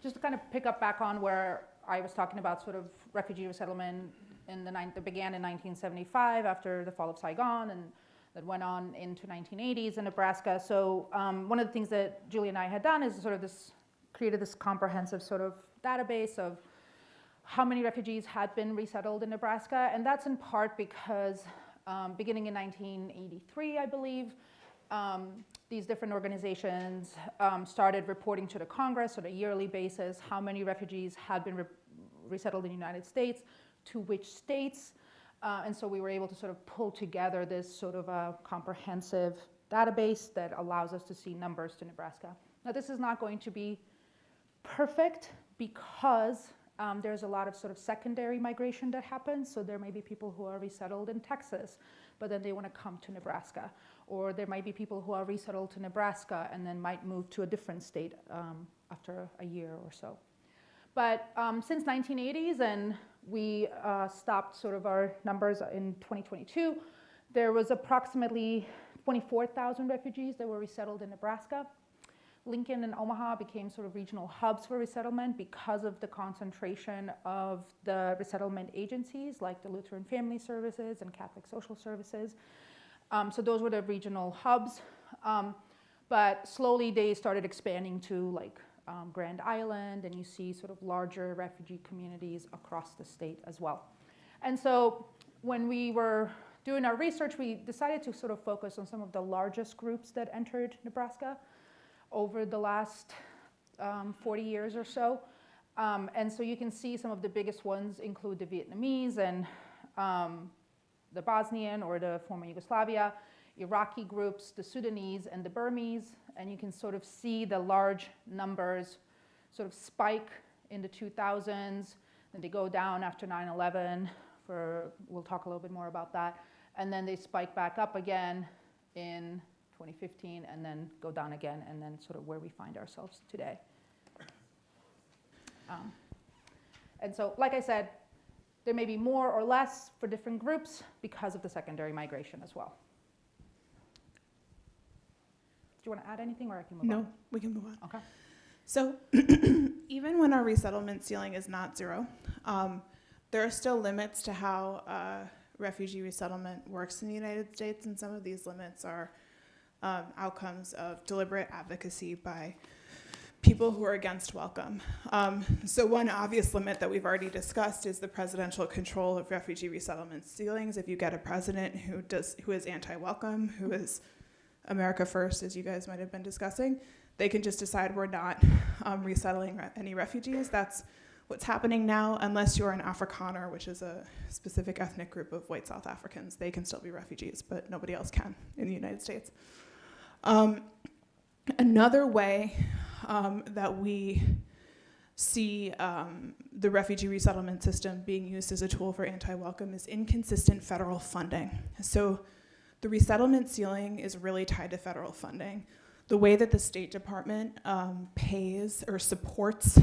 just to kind of pick up back on where I was talking about sort of refugee resettlement that began in 1975 after the fall of Saigon, and that went on into 1980s in Nebraska. So one of the things that Julie and I had done is sort of created this comprehensive sort of database of how many refugees had been resettled in Nebraska. And that's in part because beginning in 1983, I believe, these different organizations started reporting to the Congress on a yearly basis how many refugees had been resettled in the United States, to which states. And so we were able to sort of pull together this sort of a comprehensive database that allows us to see numbers to Nebraska. Now, this is not going to be perfect because there's a lot of sort of secondary migration that happens. So there may be people who are resettled in Texas, but then they want to come to Nebraska. Or there might be people who are resettled to Nebraska and then might move to a different state after a year or so. But since 1980s, and we stopped sort of our numbers in 2022, there was approximately 24,000 refugees that were resettled in Nebraska. Lincoln and Omaha became sort of regional hubs for resettlement because of the concentration of the resettlement agencies like the Lutheran Family Services and Catholic Social Services. So those were the regional hubs. But slowly they started expanding to like Grand Island, and you see sort of larger refugee communities across the state as well. And so when we were doing our research, we decided to sort of focus on some of the largest groups that entered Nebraska over the last 40 years or so. And so you can see some of the biggest ones include the Vietnamese and the Bosnian or the former Yugoslavia, Iraqi groups, the Sudanese and the Burmese. And you can sort of see the large numbers sort of spike in the 2000s, then they go down after 9/11 we'll talk a little bit more about that. And then they spike back up again in 2015 and then go down again, and then sort of where we find ourselves today. And so, like I said, there may be more or less for different groups because of the secondary migration as well. Do you want to add anything, or I can move on? No, we can move on. Okay. So even when our resettlement ceiling is not zero, there are still limits to how refugee resettlement works in the United States, and some of these limits are outcomes of deliberate advocacy by people who are against welcome. So one obvious limit that we've already discussed is the presidential control of refugee resettlement ceilings. If you get a president who is anti-welcome, who is America first, as you guys might have been discussing, they can just decide we're not resettling any refugees. That's what's happening now, unless you're an Afrikaner, which is a specific ethnic group of white South Africans. They can still be refugees, but nobody else can in the United States. Another way that we see the refugee resettlement system being used as a tool for anti-welcome is inconsistent federal funding. So the resettlement ceiling is really tied to federal funding. The way that the State Department pays or supports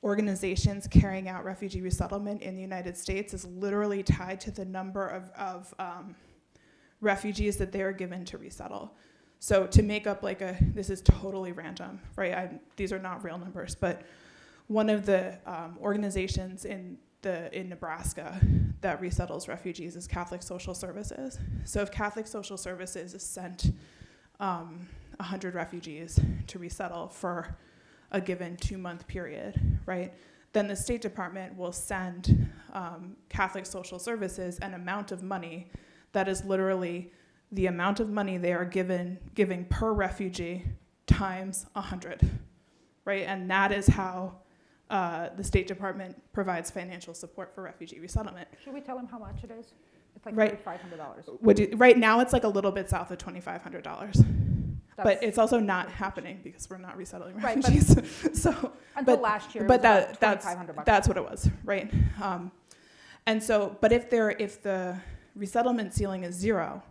organizations carrying out refugee resettlement in the United States is literally tied to the number of refugees that they are given to resettle. So to make up this is totally random, right? These are not real numbers, but one of the organizations in Nebraska that resettles refugees is Catholic Social Services. So if Catholic Social Services is sent 100 refugees to resettle for a given 2-month period, right? Then the State Department will send Catholic Social Services an amount of money that is literally the amount of money they are giving per refugee times 100, right? And that is how the State Department provides financial support for refugee resettlement. Should we tell them how much it is? It's like Right. $3,500. Right now, it's like a little bit south of $2,500. But it's also not happening because we're not resettling Right, refugees. So, until last year, but it was that's $2,500. that's what it was, right? And so, but if the resettlement ceiling is 0,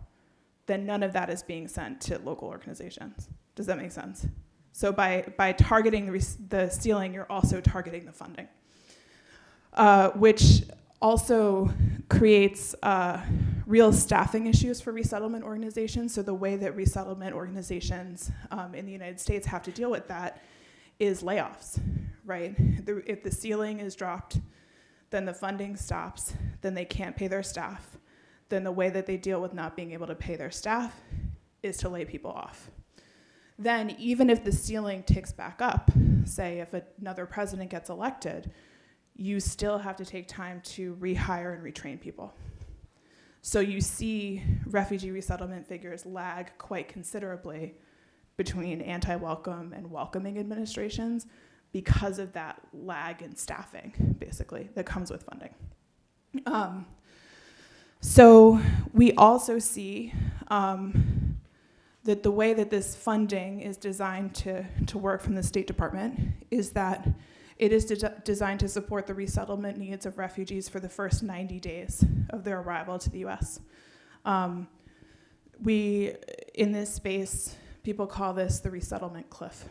then none of that is being sent to local organizations. Does that make sense? So by targeting the ceiling, you're also targeting the funding, which also creates real staffing issues for resettlement organizations. So the way that resettlement organizations in the United States have to deal with that is layoffs, right? If the ceiling is dropped, then the funding stops, then they can't pay their staff. then the way that they deal with not being able to pay their staff is to lay people off. Then even if the ceiling ticks back up, say if another president gets elected, you still have to take time to rehire and retrain people. So you see refugee resettlement figures lag quite considerably between anti-welcome and welcoming administrations because of that lag in staffing, basically, that comes with funding. So we also see that the way that this funding is designed to work from the State Department is that it is designed to support the resettlement needs of refugees for the first 90 days of their arrival to the US. In this space, people call this the resettlement cliff.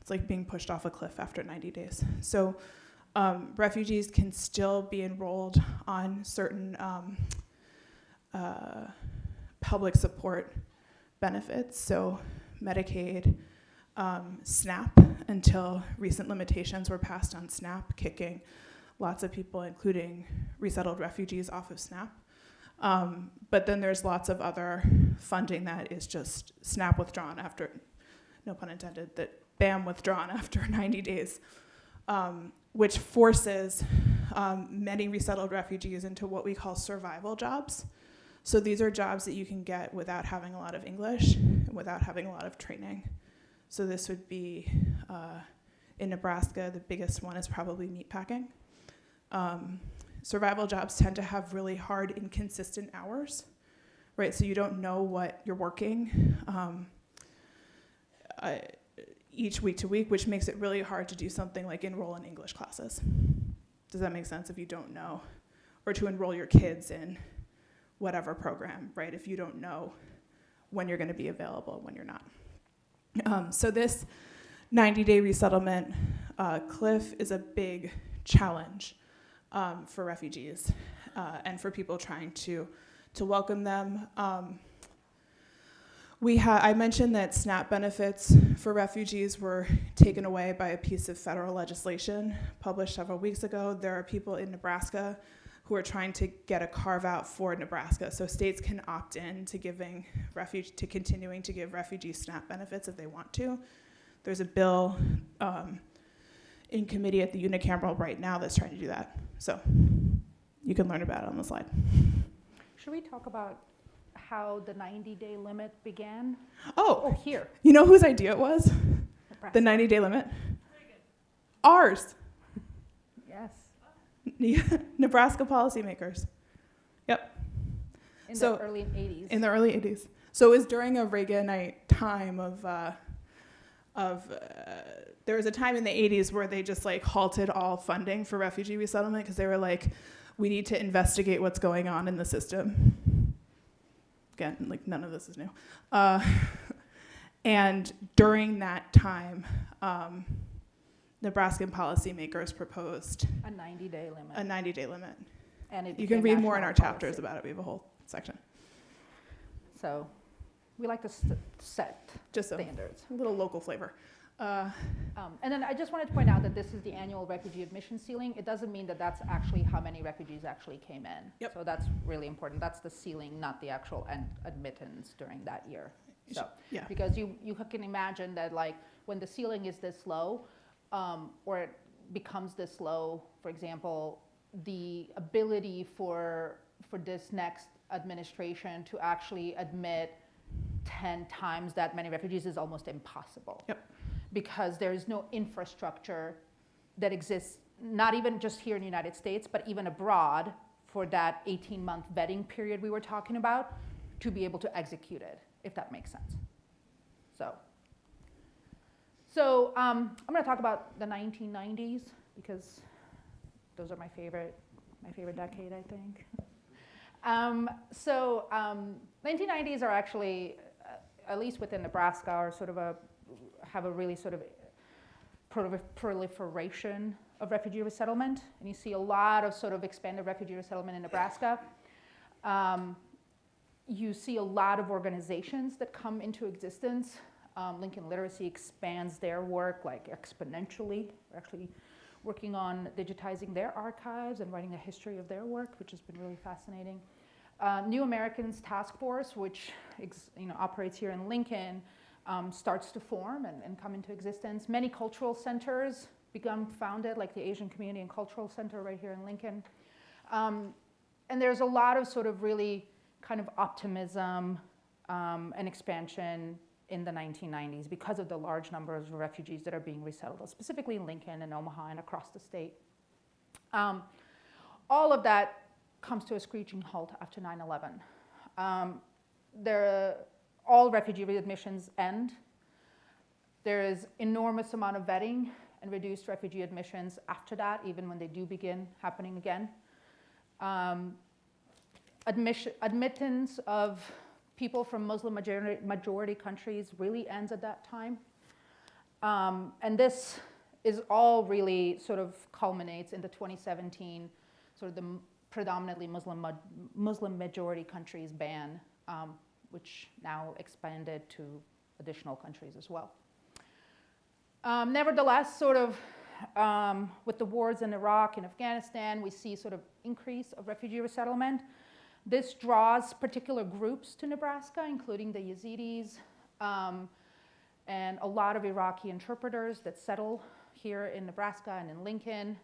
It's like being pushed off a cliff after 90 days. So refugees can still be enrolled on certain public support benefits, so Medicaid, SNAP, until recent limitations were passed on SNAP, kicking lots of people, including resettled refugees, off of SNAP. But then there's lots of other funding that is just SNAP withdrawn after, no pun intended, that BAM withdrawn after 90 days, which forces many resettled refugees into what we call survival jobs. So these are jobs that you can get without having a lot of English, and without having a lot of training. So this would be, in Nebraska, the biggest one is probably meatpacking. Survival jobs tend to have really hard, inconsistent hours, right? So you don't know what you're working each week to week, which makes it really hard to do something like enroll in English classes. Does that make sense if you don't know? Or to enroll your kids in whatever program, right? If you don't know when you're going to be available, when you're not. So this 90-day resettlement cliff is a big challenge for refugees and for people trying to welcome them. I mentioned that SNAP benefits for refugees were taken away by a piece of federal legislation published several weeks ago. There are people in Nebraska who are trying to get a carve-out for Nebraska. So states can opt in to continuing to give refugees SNAP benefits if they want to. There's a bill in committee at the unicameral right now that's trying to do that. So you can learn about it on the slide. Should we talk about how the 90-day limit began? Oh, here. You know whose idea it was? Nebraska. The 90-day limit? Ours. Yes. Nebraska policymakers. Yep. In the early 80s. In the early 80s. So it was during a Reaganite time there was a time in the 80s where they just like halted all funding for refugee resettlement because they were like, we need to investigate what's going on in the system. Again, like none of this is new. And during that time, Nebraskan policymakers proposed a 90-day limit. a 90-day limit. And it You can became read more in national our policy. chapters about it. We have a whole section. So we like to set Just a standards. little local flavor. And then I just wanted to point out that this is the annual refugee admission ceiling. It doesn't mean that that's actually how many refugees actually came in. Yep. So that's really important. That's the ceiling, not the actual admittance during that year. So, Yeah. because you can imagine that like when the ceiling is this low, or it becomes this low, for example, the ability for this next administration to actually admit 10 times that many refugees is almost impossible. Yep. Because there is no infrastructure that exists, not even just here in the United States, but even abroad for that 18-month vetting period we were talking about to be able to execute it, if that makes sense. So I'm going to talk about the 1990s because those are my favorite decade, I think. 1990s are actually, at least within Nebraska, are sort of have a really sort of proliferation of refugee resettlement, and you see a lot of sort of expanded refugee resettlement in Nebraska. You see a lot of organizations that come into existence. Lincoln Literacy expands their work like exponentially. We're actually working on digitizing their archives and writing a history of their work, which has been really fascinating. New Americans Task Force, which operates here in Lincoln, starts to form and come into existence. Many cultural centers become founded, like the Asian Community and Cultural Center right here in Lincoln. And there's a lot of sort of really kind of optimism and expansion in the 1990s because of the large numbers of refugees that are being resettled, specifically in Lincoln and Omaha and across the state. All of that comes to a screeching halt after 9/11. All refugee readmissions end. There is enormous amount of vetting and reduced refugee admissions after that, even when they do begin happening again. Admittance of people from Muslim majority countries really ends at that time. And this is all really sort of culminates in the 2017 sort of the predominantly Muslim majority countries ban, which now expanded to additional countries as well. Nevertheless, sort of with the wars in Iraq and Afghanistan, we see sort of increase of refugee resettlement. This draws particular groups to Nebraska, including the Yazidis and a lot of Iraqi interpreters that settle here in Nebraska and in Lincoln.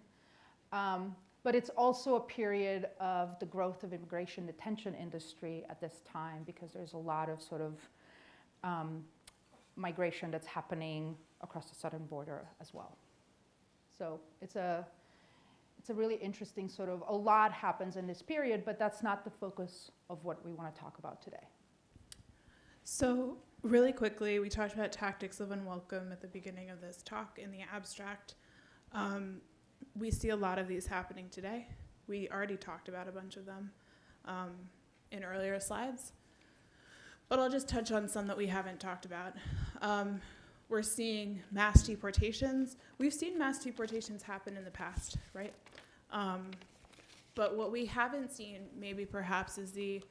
But it's also a period of the growth of immigration detention industry at this time because there's a lot of sort of migration that's happening across the southern border as well. So it's a really interesting sort of, a lot happens in this period, but that's not the focus of what we want to talk about today. So really quickly, we talked about tactics of unwelcome at the beginning of this talk in the abstract. We see a lot of these happening today. We already talked about a bunch of them in earlier slides, but I'll just touch on some that we haven't talked about. We're seeing mass deportations. We've seen mass deportations happen in the past, right? But what we haven't seen, maybe perhaps, is the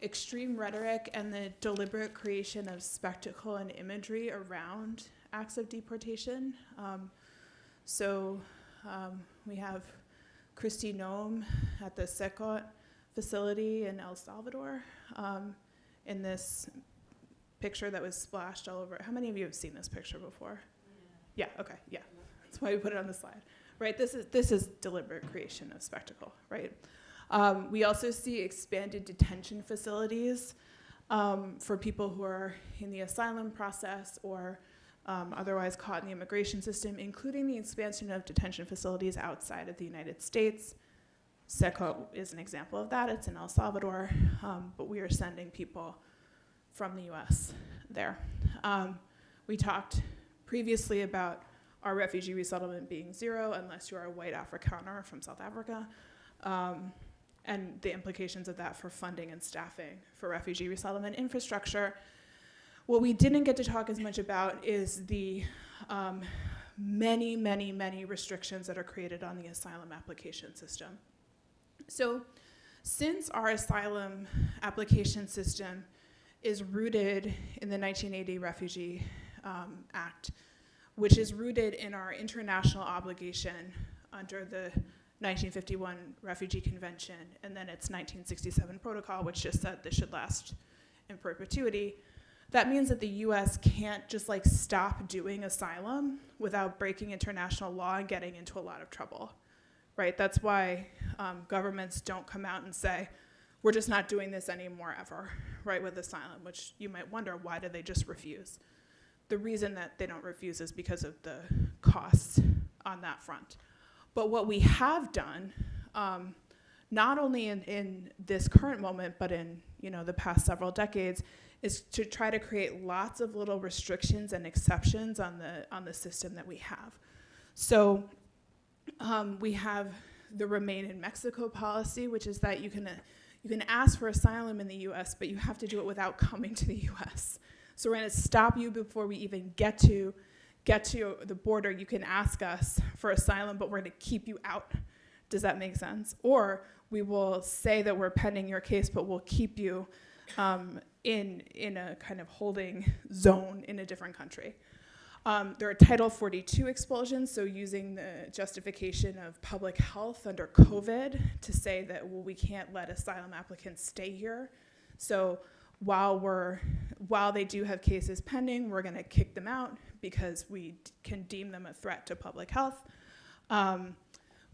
extreme rhetoric and the deliberate creation of spectacle and imagery around acts of deportation. We have Kristi Noem at the Secot facility in El Salvador in this picture that was splashed all over. How many of you have seen this picture before? Yeah, okay, yeah. That's why we put it on the slide. Right, this is deliberate creation of spectacle, right? We also see expanded detention facilities for people who are in the asylum process or otherwise caught in the immigration system, including the expansion of detention facilities outside of the United States. Secot is an example of that. It's in El Salvador, but we are sending people from the US there. We talked previously about our refugee resettlement being zero unless you are a white Afrikaner from South Africa, and the implications of that for funding and staffing for refugee resettlement infrastructure. What we didn't get to talk as much about is the many, many, many restrictions that are created on the asylum application system. So since our asylum application system is rooted in the 1980 Refugee Act, which is rooted in our international obligation under the 1951 Refugee Convention and then its 1967 protocol, which just said this should last in perpetuity. That means that the US can't just like stop doing asylum without breaking international law and getting into a lot of trouble, right? That's why governments don't come out and say, we're just not doing this anymore ever, right, with asylum, which you might wonder, why do they just refuse? The reason that they don't refuse is because of the costs on that front. But what we have done, not only in this current moment, but in the past several decades, is to try to create lots of little restrictions and exceptions on the system that we have. So we have the Remain in Mexico policy, which is that you can ask for asylum in the US, but you have to do it without coming to the US. So we're going to stop you before we even get to the border. You can ask us for asylum, but we're going to keep you out. Does that make sense? Or we will say that we're pending your case, but we'll keep you in a kind of holding zone in a different country. There are Title 42 expulsions, so using the justification of public health under COVID to say that, well, we can't let asylum applicants stay here. So while they do have cases pending, we're going to kick them out because we can deem them a threat to public health.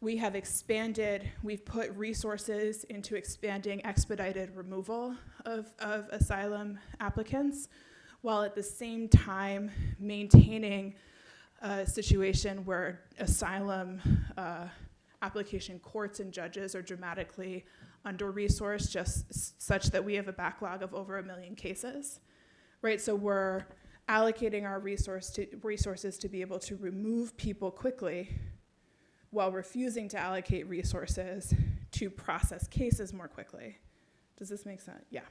We've put resources into expanding expedited removal of asylum applicants, while at the same time maintaining a situation where asylum application courts and judges are dramatically under-resourced, just such that we have a backlog of over 1 million cases, right? So we're allocating our resources to be able to remove people quickly while refusing to allocate resources to process cases more quickly. Does this make sense? Yeah.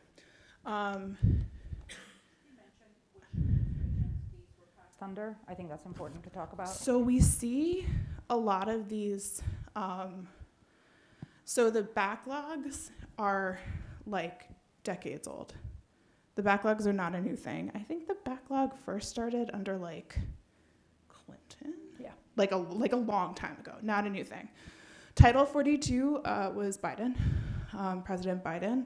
Thunder, I think that's important to talk about. So we see a lot of these, so the backlogs are like decades old. The backlogs are not a new thing. I think the backlog first started under like Clinton. Yeah. Like a long time ago, not a new thing. Title 42 was Biden, President Biden.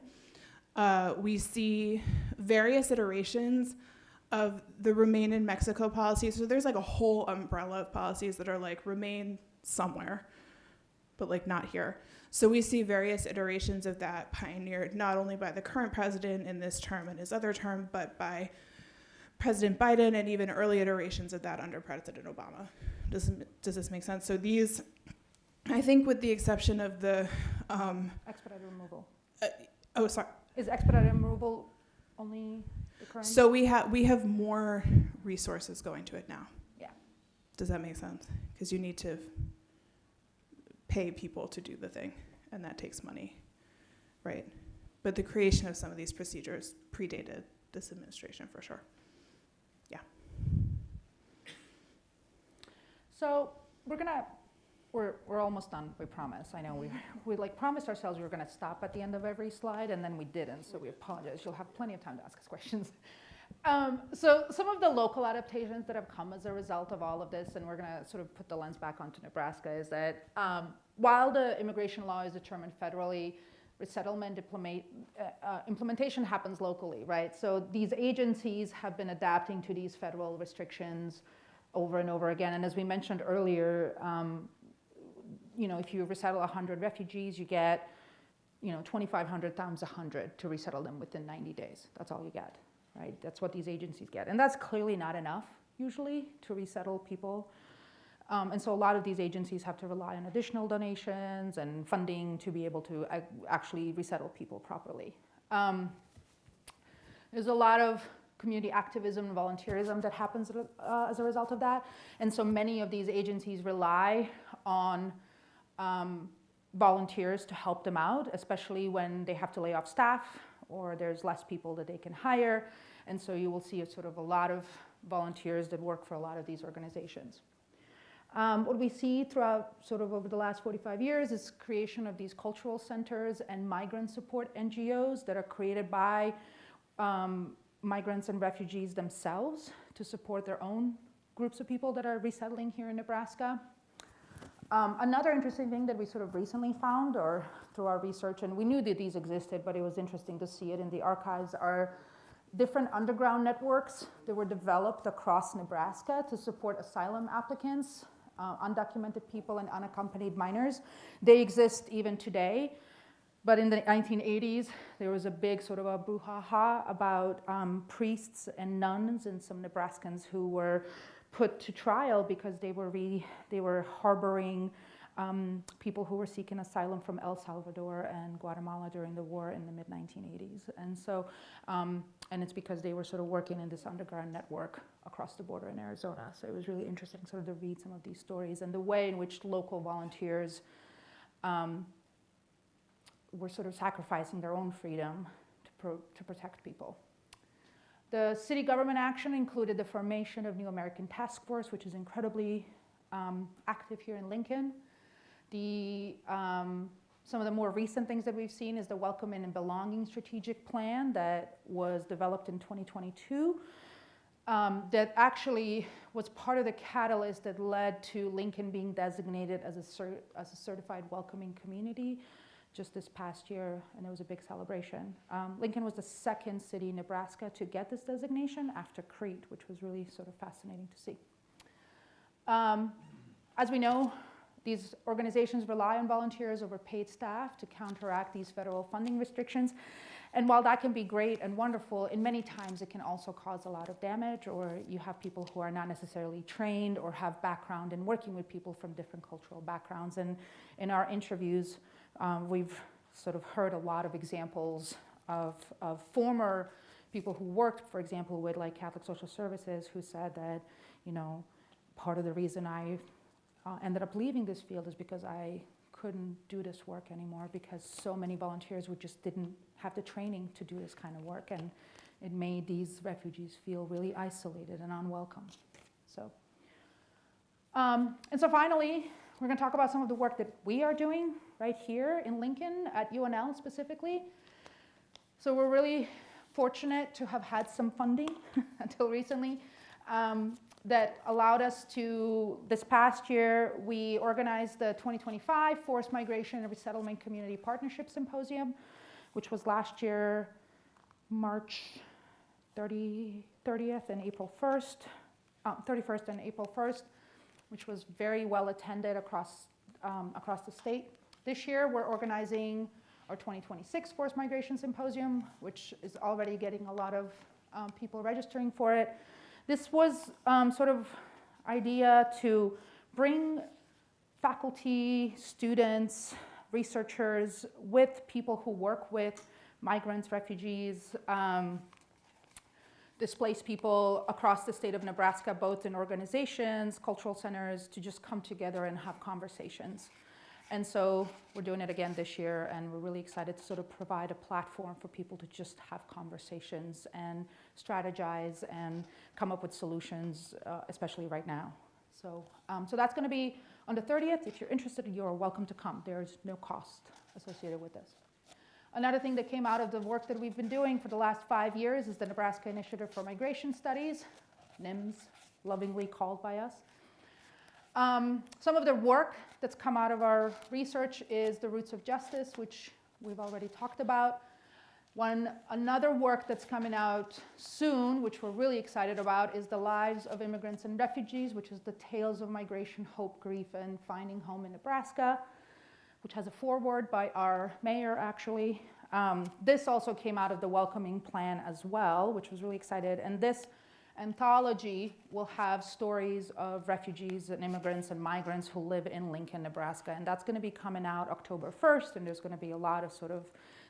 We see various iterations of the Remain in Mexico policy. So there's like a whole umbrella of policies that are like remain somewhere, but like not here. So we see various iterations of that pioneered not only by the current president in this term and his other term, but by President Biden and even early iterations of that under President Obama. Does this make sense? So these, I think with the exception of the... Expedited removal. Sorry. Is expedited removal only the current? So we have more resources going to it now. Yeah. Does that make sense? Because you need to pay people to do the thing, and that takes money, right? But the creation of some of these procedures predated this administration for sure. Yeah. So we're almost done, we promise. I know we like promised ourselves we were gonna stop at the end of every slide, and then we didn't, so we apologize. You'll have plenty of time to ask us questions. So some of the local adaptations that have come as a result of all of this, and we're gonna sort of put the lens back onto Nebraska, is that while the immigration law is determined federally, resettlement implementation happens locally, right? So these agencies have been adapting to these federal restrictions over and over again. And as we mentioned earlier, if you resettle 100 refugees, you get, 2,500 times 100 to resettle them within 90 days. That's all you get, right? That's what these agencies get. And that's clearly not enough, usually, to resettle people. And so a lot of these agencies have to rely on additional donations and funding to be able to actually resettle people properly. There's a lot of community activism and volunteerism that happens as a result of that. And so many of these agencies rely on volunteers to help them out, especially when they have to lay off staff or there's less people that they can hire. And so you will see a lot of volunteers that work for a lot of these organizations. What we see throughout over the last 45 years is creation of these cultural centers and migrant support NGOs that are created by migrants and refugees themselves to support their own groups of people that are resettling here in Nebraska. Another interesting thing that we recently found, or through our research, and we knew that these existed, but it was interesting to see it in the archives, are different underground networks that were developed across Nebraska to support asylum applicants, undocumented people and unaccompanied minors. They exist even today. But in the 1980s, there was a big a brouhaha about priests and nuns and some Nebraskans who were put to trial because they were harboring people who were seeking asylum from El Salvador and Guatemala during the war in the mid-1980s. And so, and it's because they were working in this underground network across the border in Arizona. So it was really interesting to read some of these stories and the way in which local volunteers were sacrificing their own freedom to protect people. The city government action included the formation of New American Task Force, which is incredibly active here in Lincoln. Some of the more recent things that we've seen is the Welcoming and Belonging Strategic Plan that was developed in 2022. that actually was part of the catalyst that led to Lincoln being designated as a certified welcoming community just this past year, and it was a big celebration. Lincoln was the second city in Nebraska to get this designation after Crete, which was really sort of fascinating to see. As we know, these organizations rely on volunteers over paid staff to counteract these federal funding restrictions. And while that can be great and wonderful, in many times it can also cause a lot of damage, or you have people who are not necessarily trained or have background in working with people from different cultural backgrounds. And in our interviews, we've sort of heard a lot of examples of former people who worked, for example, with like Catholic Social Services, who said that, you know, part of the reason I ended up leaving this field is because I couldn't do this work anymore because so many volunteers who just didn't have the training to do this kind of work, and it made these refugees feel really isolated and unwelcome. So, and so finally, we're going to talk about some of the work that we are doing right here in Lincoln at UNL specifically. So we're really fortunate to have had some funding until recently. That allowed us to, this past year, we organized the 2025 Forced Migration and Resettlement Community Partnership Symposium, which was last year, March 30th and April 1st, 31st and April 1st, which was very well attended across the state. This year, we're organizing our 2026 Forced Migration Symposium, which is already getting a lot of people registering for it. This was sort of idea to bring faculty, students, researchers with people who work with migrants, refugees, displaced people across the state of Nebraska, both in organizations, cultural centers, to just come together and have conversations. And so we're doing it again this year, and we're really excited to sort of provide a platform for people to just have conversations and strategize and come up with solutions, especially right now. So, so that's going to be on the 30th. If you're interested, you're welcome to come. There's no cost associated with this. Another thing that came out of the work that we've been doing for the last 5 years is the Nebraska Initiative for Migration Studies, NIMS, lovingly called by us. Some of the work that's come out of our research is the roots of justice, which we've already talked about. Another work that's coming out soon, which we're really excited about, is the lives of immigrants and refugees, which is the tales of migration, hope, grief, and finding home in Nebraska, which has a foreword by our mayor, actually. This also came out of the welcoming plan as well, which was really excited. And this anthology will have stories of refugees and immigrants and migrants who live in Lincoln, Nebraska. And that's going to be coming out October 1st, and there's going to be a lot of sort of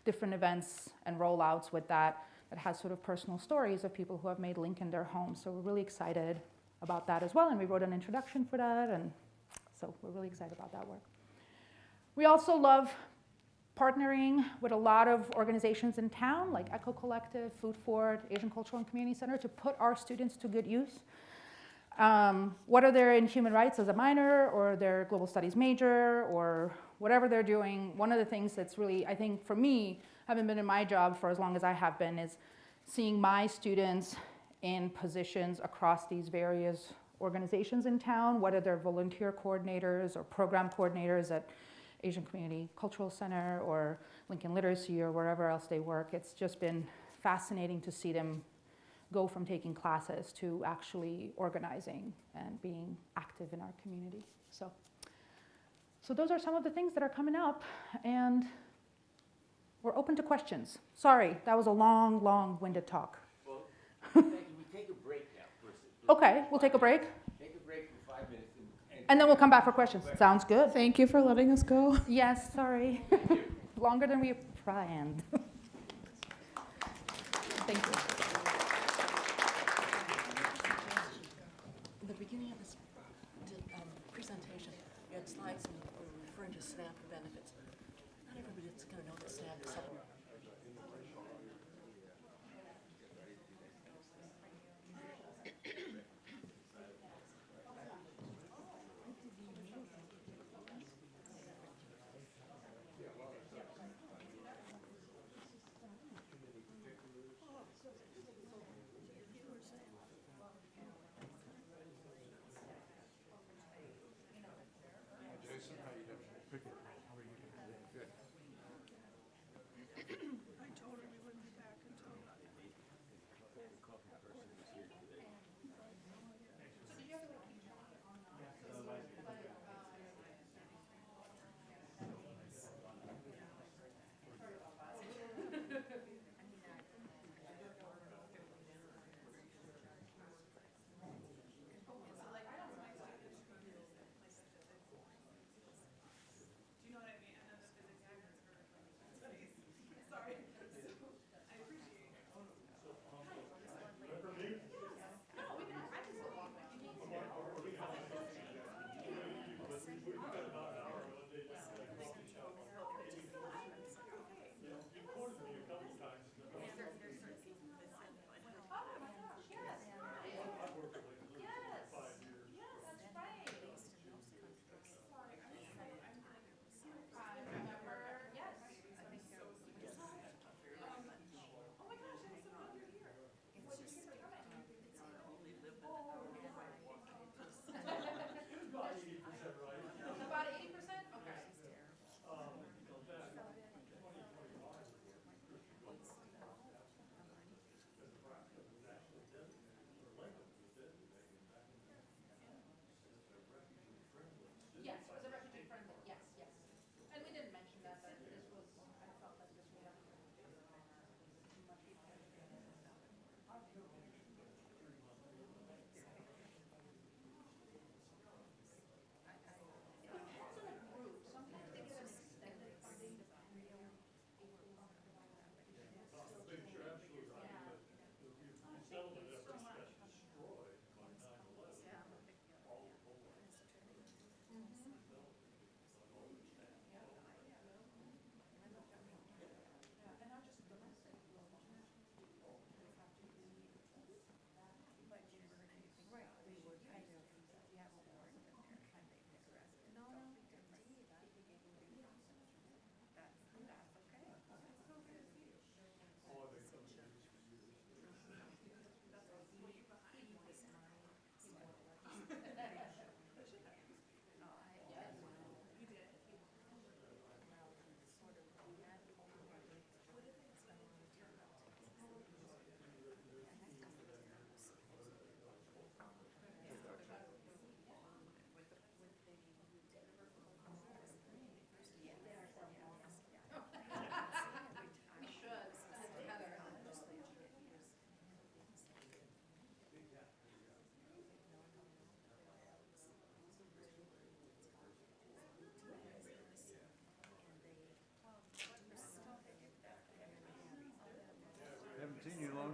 different events and rollouts with that has sort of personal stories of people who have made Lincoln their home. So we're really excited about that as well, and we wrote an introduction for that, and so we're really excited about that work. We also love partnering with a lot of organizations in town, like Echo Collective, Food Forward, Asian Cultural and Community Center, to put our students to good use. Whether they're in human rights as a minor, or they're global studies major, or whatever they're doing, one of the things that's really, I think for me, having been in my job for as long as I have been, is seeing my students in positions across these various organizations in town, whether they're volunteer coordinators or program coordinators at Asian Community Cultural Center or Lincoln Literacy or wherever else they work. It's just been fascinating to see them go from taking classes to actually organizing and being active in our community. So those are some of the things that are coming up, and we're open to questions. Sorry, that was a long, long-winded talk. Well, thank you. We take a break now. Okay, we'll take a break, Take a break for 5 minutes. and then we'll come back for questions. Sounds good. Thank you for letting us go. Yes, sorry. Longer than we planned. Thank you. In the beginning of this presentation, you had slides and were referring to SNAP benefits. Not everybody's going to know that SNAP is supplemental.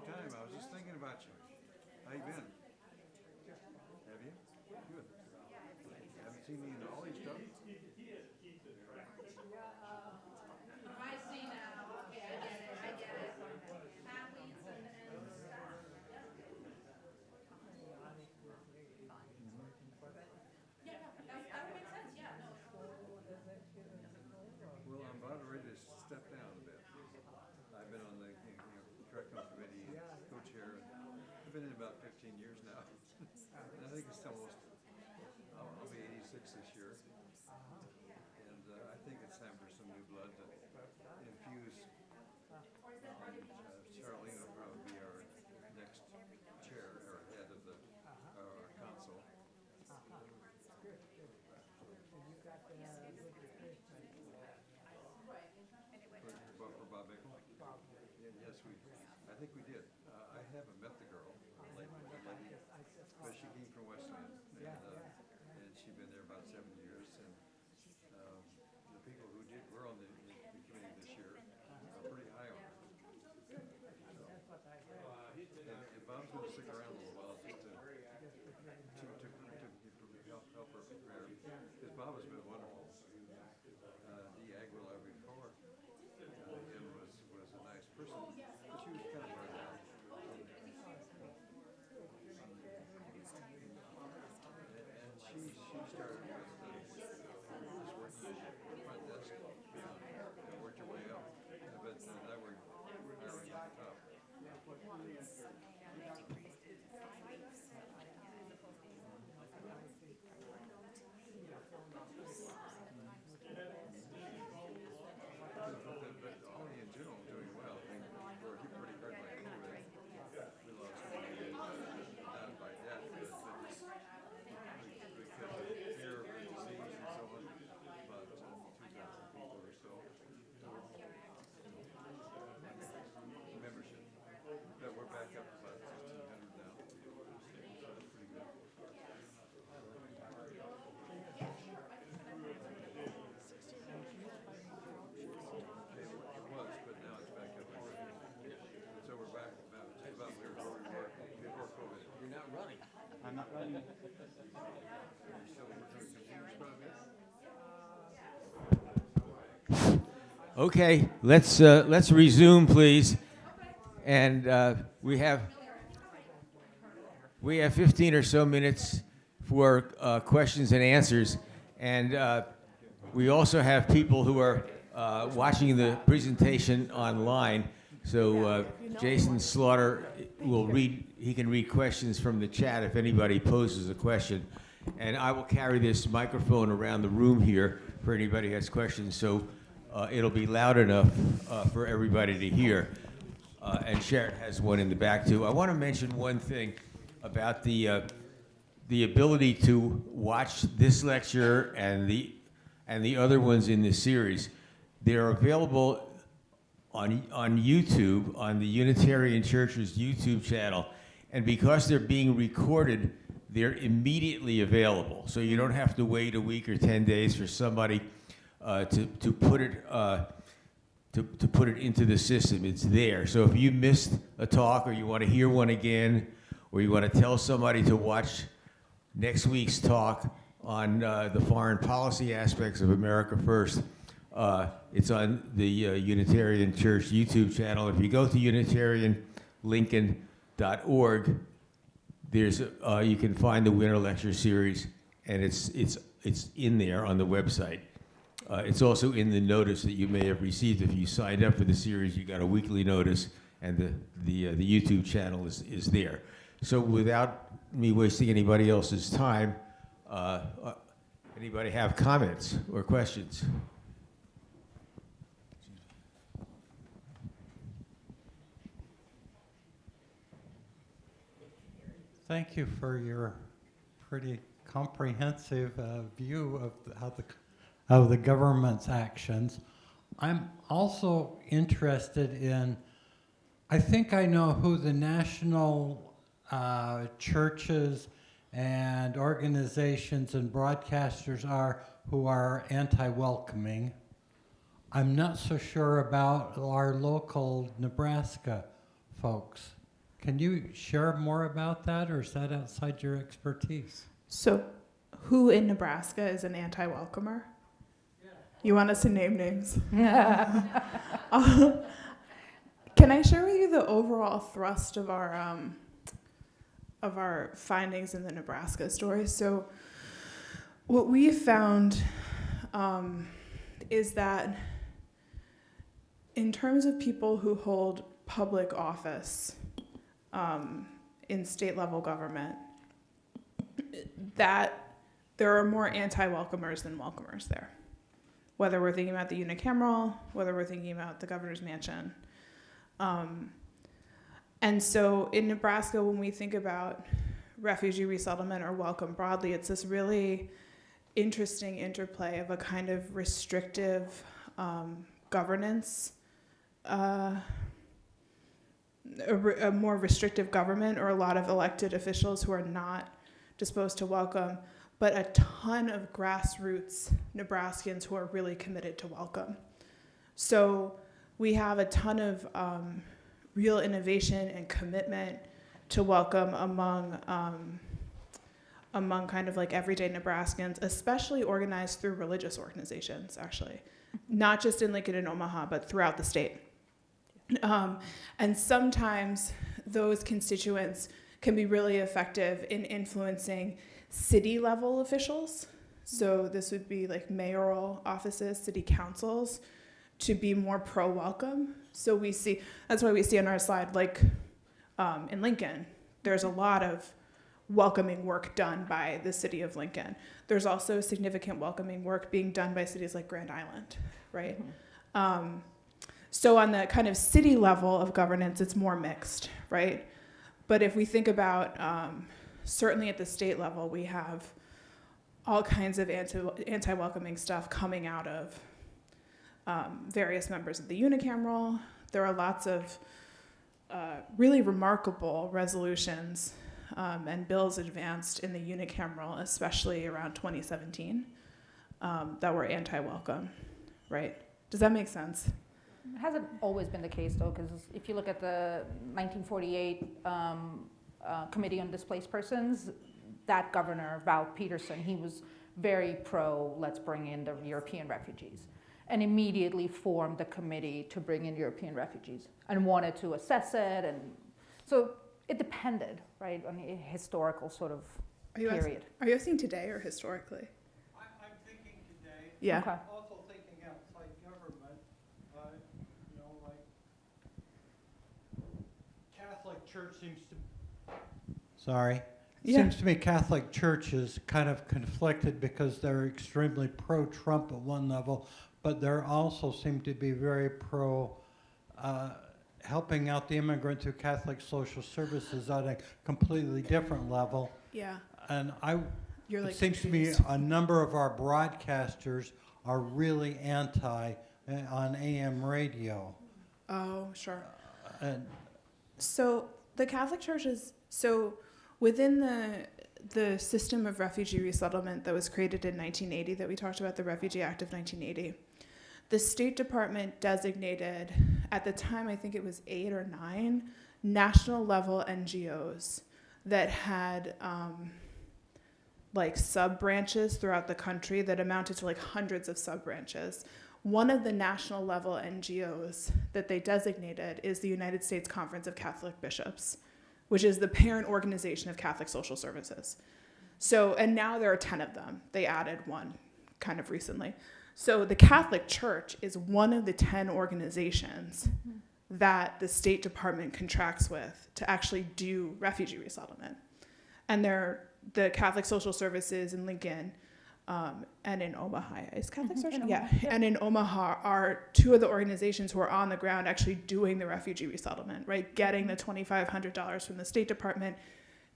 time. I was just thinking about you. How you been? Have you? Good. Haven't seen me in all these stuff? Well, I'm about ready to step down a bit. I've been on the curriculum committee, co-chair. I've been in about 15 years now. And I think it's almost, I'll be 86 this year. And I think it's time for some new blood to infuse. Charlene will probably be our next chair, or head of our council. For Bob Bickle? Yes, I think we did. I haven't met the girl, the lady, but she came from West End, and she's been there about 7 years. And the people who were on the committee this year are pretty high on her. And Bob's going to stick around a little while just to help her prepare, because Bob has been wonderful. The Aguilar before him was a nice person, but she was kind of burned out. And she started with just working at the front desk and worked her way up. But now we're hiring at the top. But Ollie in general doing well. I mean, we're hit pretty hard by COVID. We lost not by death, but just because of fear of the disease and so on. About 2,000 people or so. Membership. But we're back up to about 1,600 now. So that's pretty good. It was, but now it's back up again. So we're back about just about where we were before COVID. You're not running. I'm not running. You're still working computers, probably? Okay, let's resume, please. And we have 15 or so minutes for questions and answers. And we also have people who are watching the presentation online. So Jason Slaughter will he can read questions from the chat if anybody poses a question. And I will carry this microphone around the room here for anybody who has questions. So it'll be loud enough for everybody to hear. And Sharon has one in the back too. I want to mention one thing about the ability to watch this lecture and the other ones in this series. They're available on YouTube, on the Unitarian Church's YouTube channel. And because they're being recorded, they're immediately available. So you don't have to wait a week or 10 days for somebody to put it to put it into the system. It's there. So if you missed a talk, or you want to hear one again, or you want to tell somebody to watch next week's talk on the foreign policy aspects of America First, it's on the Unitarian Church YouTube channel. If you go to UnitarianLincoln.org, there's you can find the Winter Lecture Series, and it's in there on the website. It's also in the notice that you may have received. If you signed up for the series, you got a weekly notice, and the YouTube channel is there. So without me wasting anybody else's time, anybody have comments or questions? Thank you for your pretty comprehensive view of the government's actions. I'm also interested in, I think I know who the national churches and organizations and broadcasters are who are anti-welcoming. I'm not so sure about our local Nebraska folks. Can you share more about that, or is that outside your expertise? So, who in Nebraska is an anti-welcomer? You want us to name names? Can I share with you the overall thrust of our findings in the Nebraska story? So, what we found is that in terms of people who hold public office in state level government, that there are more anti-welcomers than welcomers there. Whether we're thinking about the unicameral, whether we're thinking about the governor's mansion. And so in Nebraska, when we think about refugee resettlement or welcome broadly, it's this really interesting interplay of a kind of restrictive governance, a more restrictive government, or a lot of elected officials who are not disposed to welcome, but a ton of grassroots Nebraskans who are really committed to welcome. So we have a ton of real innovation and commitment to welcome among kind of like everyday Nebraskans, especially organized through religious organizations, actually. Not just in Lincoln and Omaha, but throughout the state. And sometimes those constituents can be really effective in influencing city level officials. So this would be like mayoral offices, city councils, to be more pro-welcome. So we see, that's why we see on our slide, like in Lincoln, there's a lot of welcoming work done by the city of Lincoln. There's also significant welcoming work being done by cities like Grand Island, right? Mm-hmm. So on the kind of city level of governance, it's more mixed, right? But if we think about, certainly at the state level, we have all kinds of anti-welcoming stuff coming out of various members of the unicameral. There are lots of really remarkable resolutions and bills advanced in the unicameral, especially around 2017, that were anti-welcome, right? Does that make sense? It hasn't always been the case, though, because if you look at the 1948 Committee on Displaced Persons, that governor, Val Peterson, he was very pro, let's bring in the European refugees, and immediately formed the committee to bring in European refugees and wanted to assess it. And so it depended, right, on the historical sort of period. Are you asking today or historically? I'm thinking today. Yeah. Okay. Also thinking outside government, you know, like Catholic Church seems to. Sorry. Yeah. Seems to me Catholic Church is kind of conflicted because they're extremely pro-Trump at one level, but they also seem to be very pro helping out the immigrant through Catholic social services at a completely different level. Yeah. And You're like it seems confused. to me a number of our broadcasters are really anti on AM radio. Oh, sure. And So the Catholic Church is, so within the system of refugee resettlement that was created in 1980 that we talked about, the Refugee Act of 1980, the State Department designated, at the time I think it was 8 or 9, national level NGOs that had like sub-branches throughout the country that amounted to like hundreds of sub-branches. One of the national level NGOs that they designated is the United States Conference of Catholic Bishops, which is the parent organization of Catholic Social Services. So, and now there are 10 of them. They added one kind of recently. So the Catholic Church is one of the 10 organizations that the State Department contracts with to actually do refugee resettlement. And they're the Catholic Social Services in Lincoln and in Omaha. Is Catholic Social? Yeah. And in Omaha are two of the organizations who are on the ground actually doing the refugee resettlement, right? Getting the $2,500 from the State Department,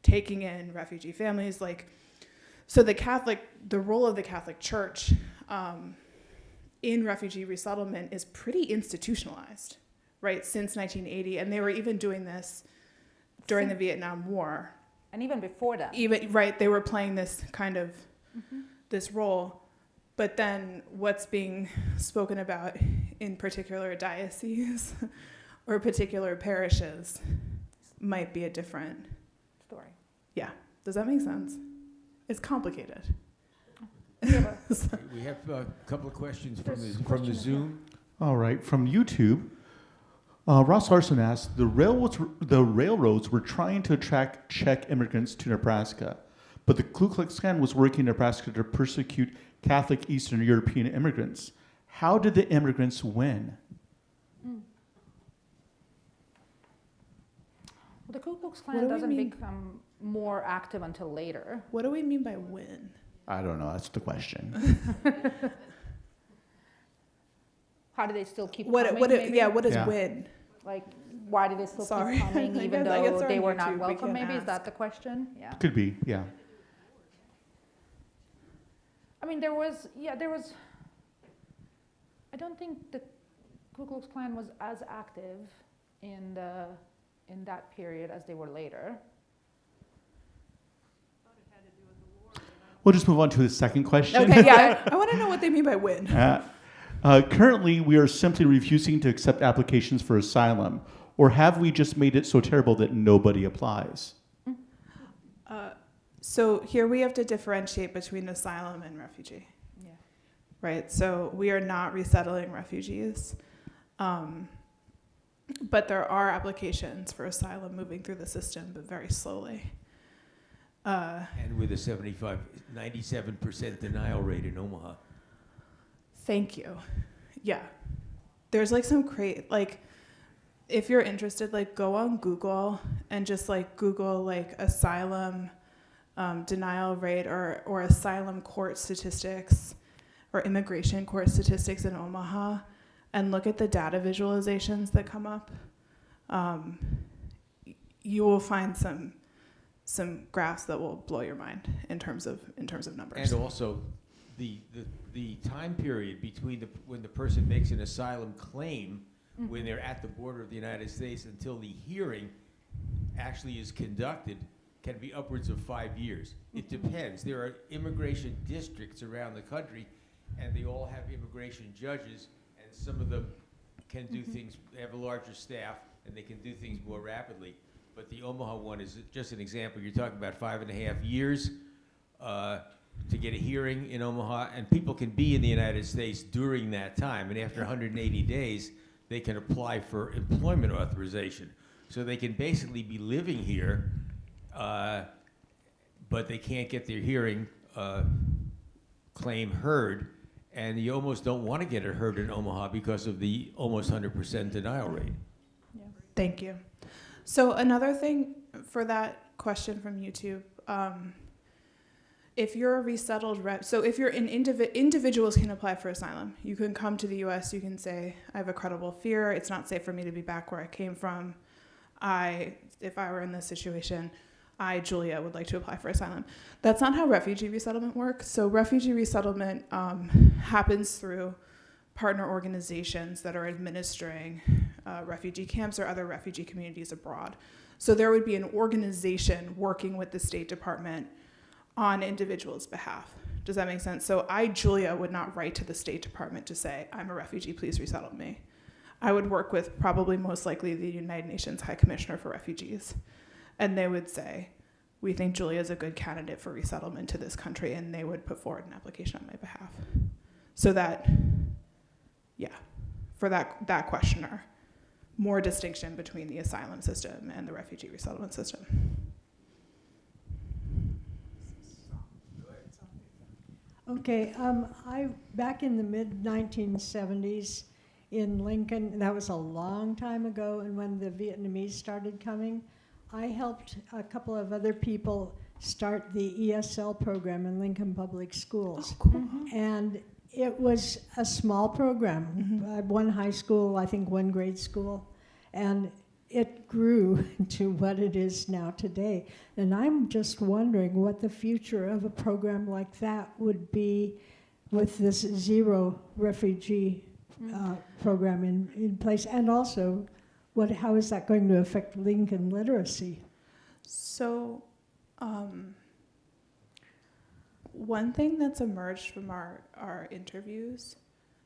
taking in refugee families. So the role of the Catholic Church in refugee resettlement is pretty institutionalized, right, since 1980. And they were even doing this during the Vietnam War. And even before that. Right, they were playing this kind of, this role. But then what's being spoken about in particular dioceses or particular parishes might be a different, Story. yeah. Does that make sense? It's complicated. We have a- We have a couple of questions There's a from question the up Zoom. All right, from YouTube, Ross Larson asked, the railroads were trying to attract Czech immigrants to Nebraska, but the Ku Klux Klan was working in Nebraska to persecute Catholic Eastern European immigrants. How did the immigrants win? The Ku Klux What Klan do we doesn't mean? become more active until later. What do we mean by win? I don't know, that's the question. How do they still keep What coming, maybe? what is Yeah. win? Like, why do they still Sorry. keep coming I even guess though they're they on were not YouTube, we welcome, can maybe? Is that ask. the question? Yeah. Could be, yeah. I mean, there was, I don't think the Ku Klux Klan was as active in that period as they were later. We'll just move on to the second question. Okay, yeah. I want to know what they mean by win. Currently, we are simply refusing to accept applications for asylum, or have we just made it so terrible that nobody applies? So here we have to differentiate between asylum and refugee. Yeah. Right? So we are not resettling refugees. But there are applications for asylum moving through the system, but very slowly. And with a 97% denial rate in Omaha. Thank you. Yeah. There's like some if you're interested, like go on Google and just like Google like asylum denial rate or asylum court statistics or immigration court statistics in Omaha and look at the data visualizations that come up. You will find some graphs that will blow your mind in terms of numbers. And also, the time period between when the person makes an asylum claim when they're at the border of the United States until the hearing actually is conducted can be upwards of 5 years. It depends. There are immigration districts around the country, and they all have immigration judges, and some of them can do things, they have a larger staff, and they can do things more rapidly. But the Omaha one is just an example. You're talking about 5.5 years to get a hearing in Omaha, and people can be in the United States during that time, and after 180 days, they can apply for employment authorization. So they can basically be living here, but they can't get their hearing claim heard, and you almost don't want to get it heard in Omaha because of the almost 100% denial rate. Yeah. Thank you. So another thing for that question from YouTube, if you're a resettled so if you're individuals can apply for asylum. You can come to the U.S. You can say, I have a credible fear. It's not safe for me to be back where I came from. If I were in this situation, Julia, would like to apply for asylum. That's not how refugee resettlement works. So refugee resettlement happens through partner organizations that are administering refugee camps or other refugee communities abroad. So there would be an organization working with the State Department on individuals' behalf. Does that make sense? So Julia, would not write to the State Department to say, I'm a refugee, please resettle me. I would work with probably most likely the United Nations High Commissioner for Refugees. And they would say, we think Julia is a good candidate for resettlement to this country, and they would put forward an application on my behalf. So that, yeah, for that questioner, more distinction between the asylum system and the refugee resettlement system. Okay, back in the mid-1970s in Lincoln, that was a long time ago, and when the Vietnamese started coming, I helped a couple of other people start the ESL program in Lincoln Public Schools. Oh, cool. And it was a small program, one high school, I think one grade school, and it grew to what it is now today. And I'm just wondering what the future of a program like that would be with this zero refugee program in place, and also how is that going to affect Lincoln literacy? So one thing that's emerged from our interviews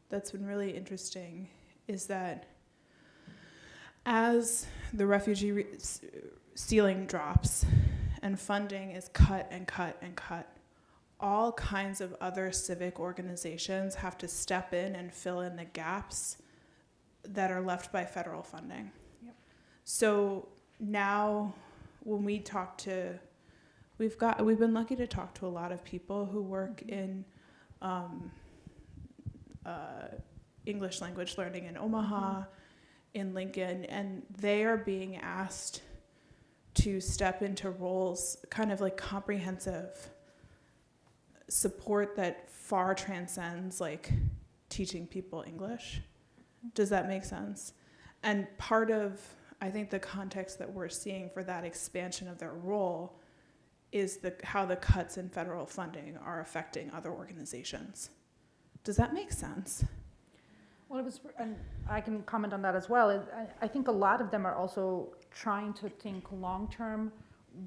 that's been really interesting is that as the refugee ceiling drops and funding is cut and cut and cut, all kinds of other civic organizations have to step in and fill in the gaps that are left by federal funding. Yep. So now when we talk to, we've been lucky to talk to a lot of people who work in English language learning in Omaha, in Lincoln, and they are being asked to step into roles, kind of like comprehensive support that far transcends like teaching people English. Does that make sense? And part of, I think, the context that we're seeing for that expansion of their role is how the cuts in federal funding are affecting other organizations. Does that make sense? Well, it was, and I can comment on that as well. I think a lot of them are also trying to think long-term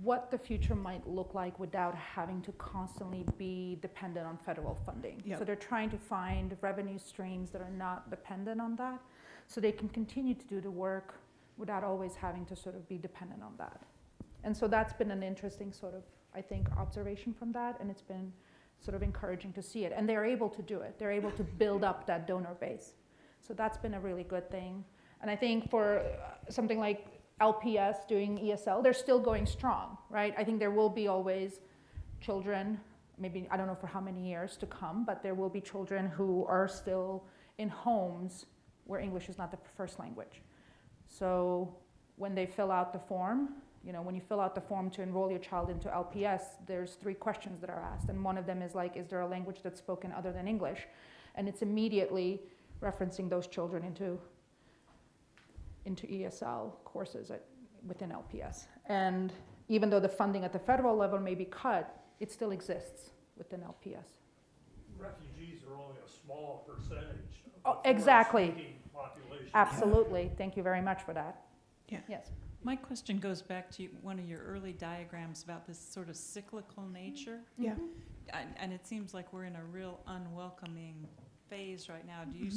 what the future might look like without having to constantly be dependent on federal funding. Yep. So they're trying to find revenue streams that are not dependent on that, so they can continue to do the work without always having to sort of be dependent on that. And so that's been an interesting sort of, I think, observation from that, and it's been sort of encouraging to see it. And they're able to do it. They're able to build up that donor base. So that's been a really good thing. And I think for something like LPS doing ESL, they're still going strong, right? I think there will be always children, maybe, I don't know for how many years to come, but there will be children who are still in homes where English is not the first language. So when they fill out the form, you know, when you fill out the form to enroll your child into LPS, there's 3 questions that are asked. And one of them is like, is there a language that's spoken other than English? And it's immediately referencing those children into ESL courses within LPS. And even though the funding at the federal level may be cut, it still exists within LPS. Refugees are only a small percentage of Oh, the exactly. French-speaking population. Absolutely. Thank you very much for that. Yeah. Yes. My question goes back to one of your early diagrams about this sort of cyclical nature. Yeah. And it seems like we're in a real unwelcoming phase right now. Do you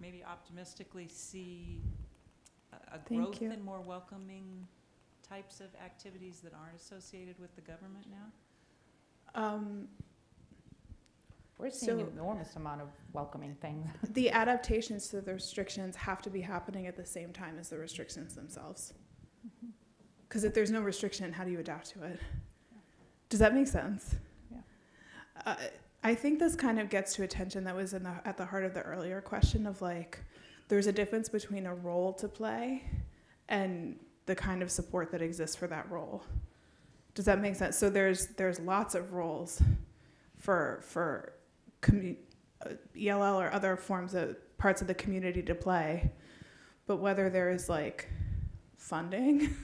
maybe optimistically see a Thank growth you. in more welcoming types of activities that aren't associated with the government now? We're seeing So- an enormous amount of welcoming things. The adaptations to the restrictions have to be happening at the same time as the restrictions themselves. Because if there's no restriction, how do you adapt to it? Does that make sense? Yeah. I think this kind of gets to attention that was at the heart of the earlier question of like, there's a difference between a role to play and the kind of support that exists for that role. Does that make sense? So there's lots of roles for ELL or other forms of parts of the community to play, but whether there is like funding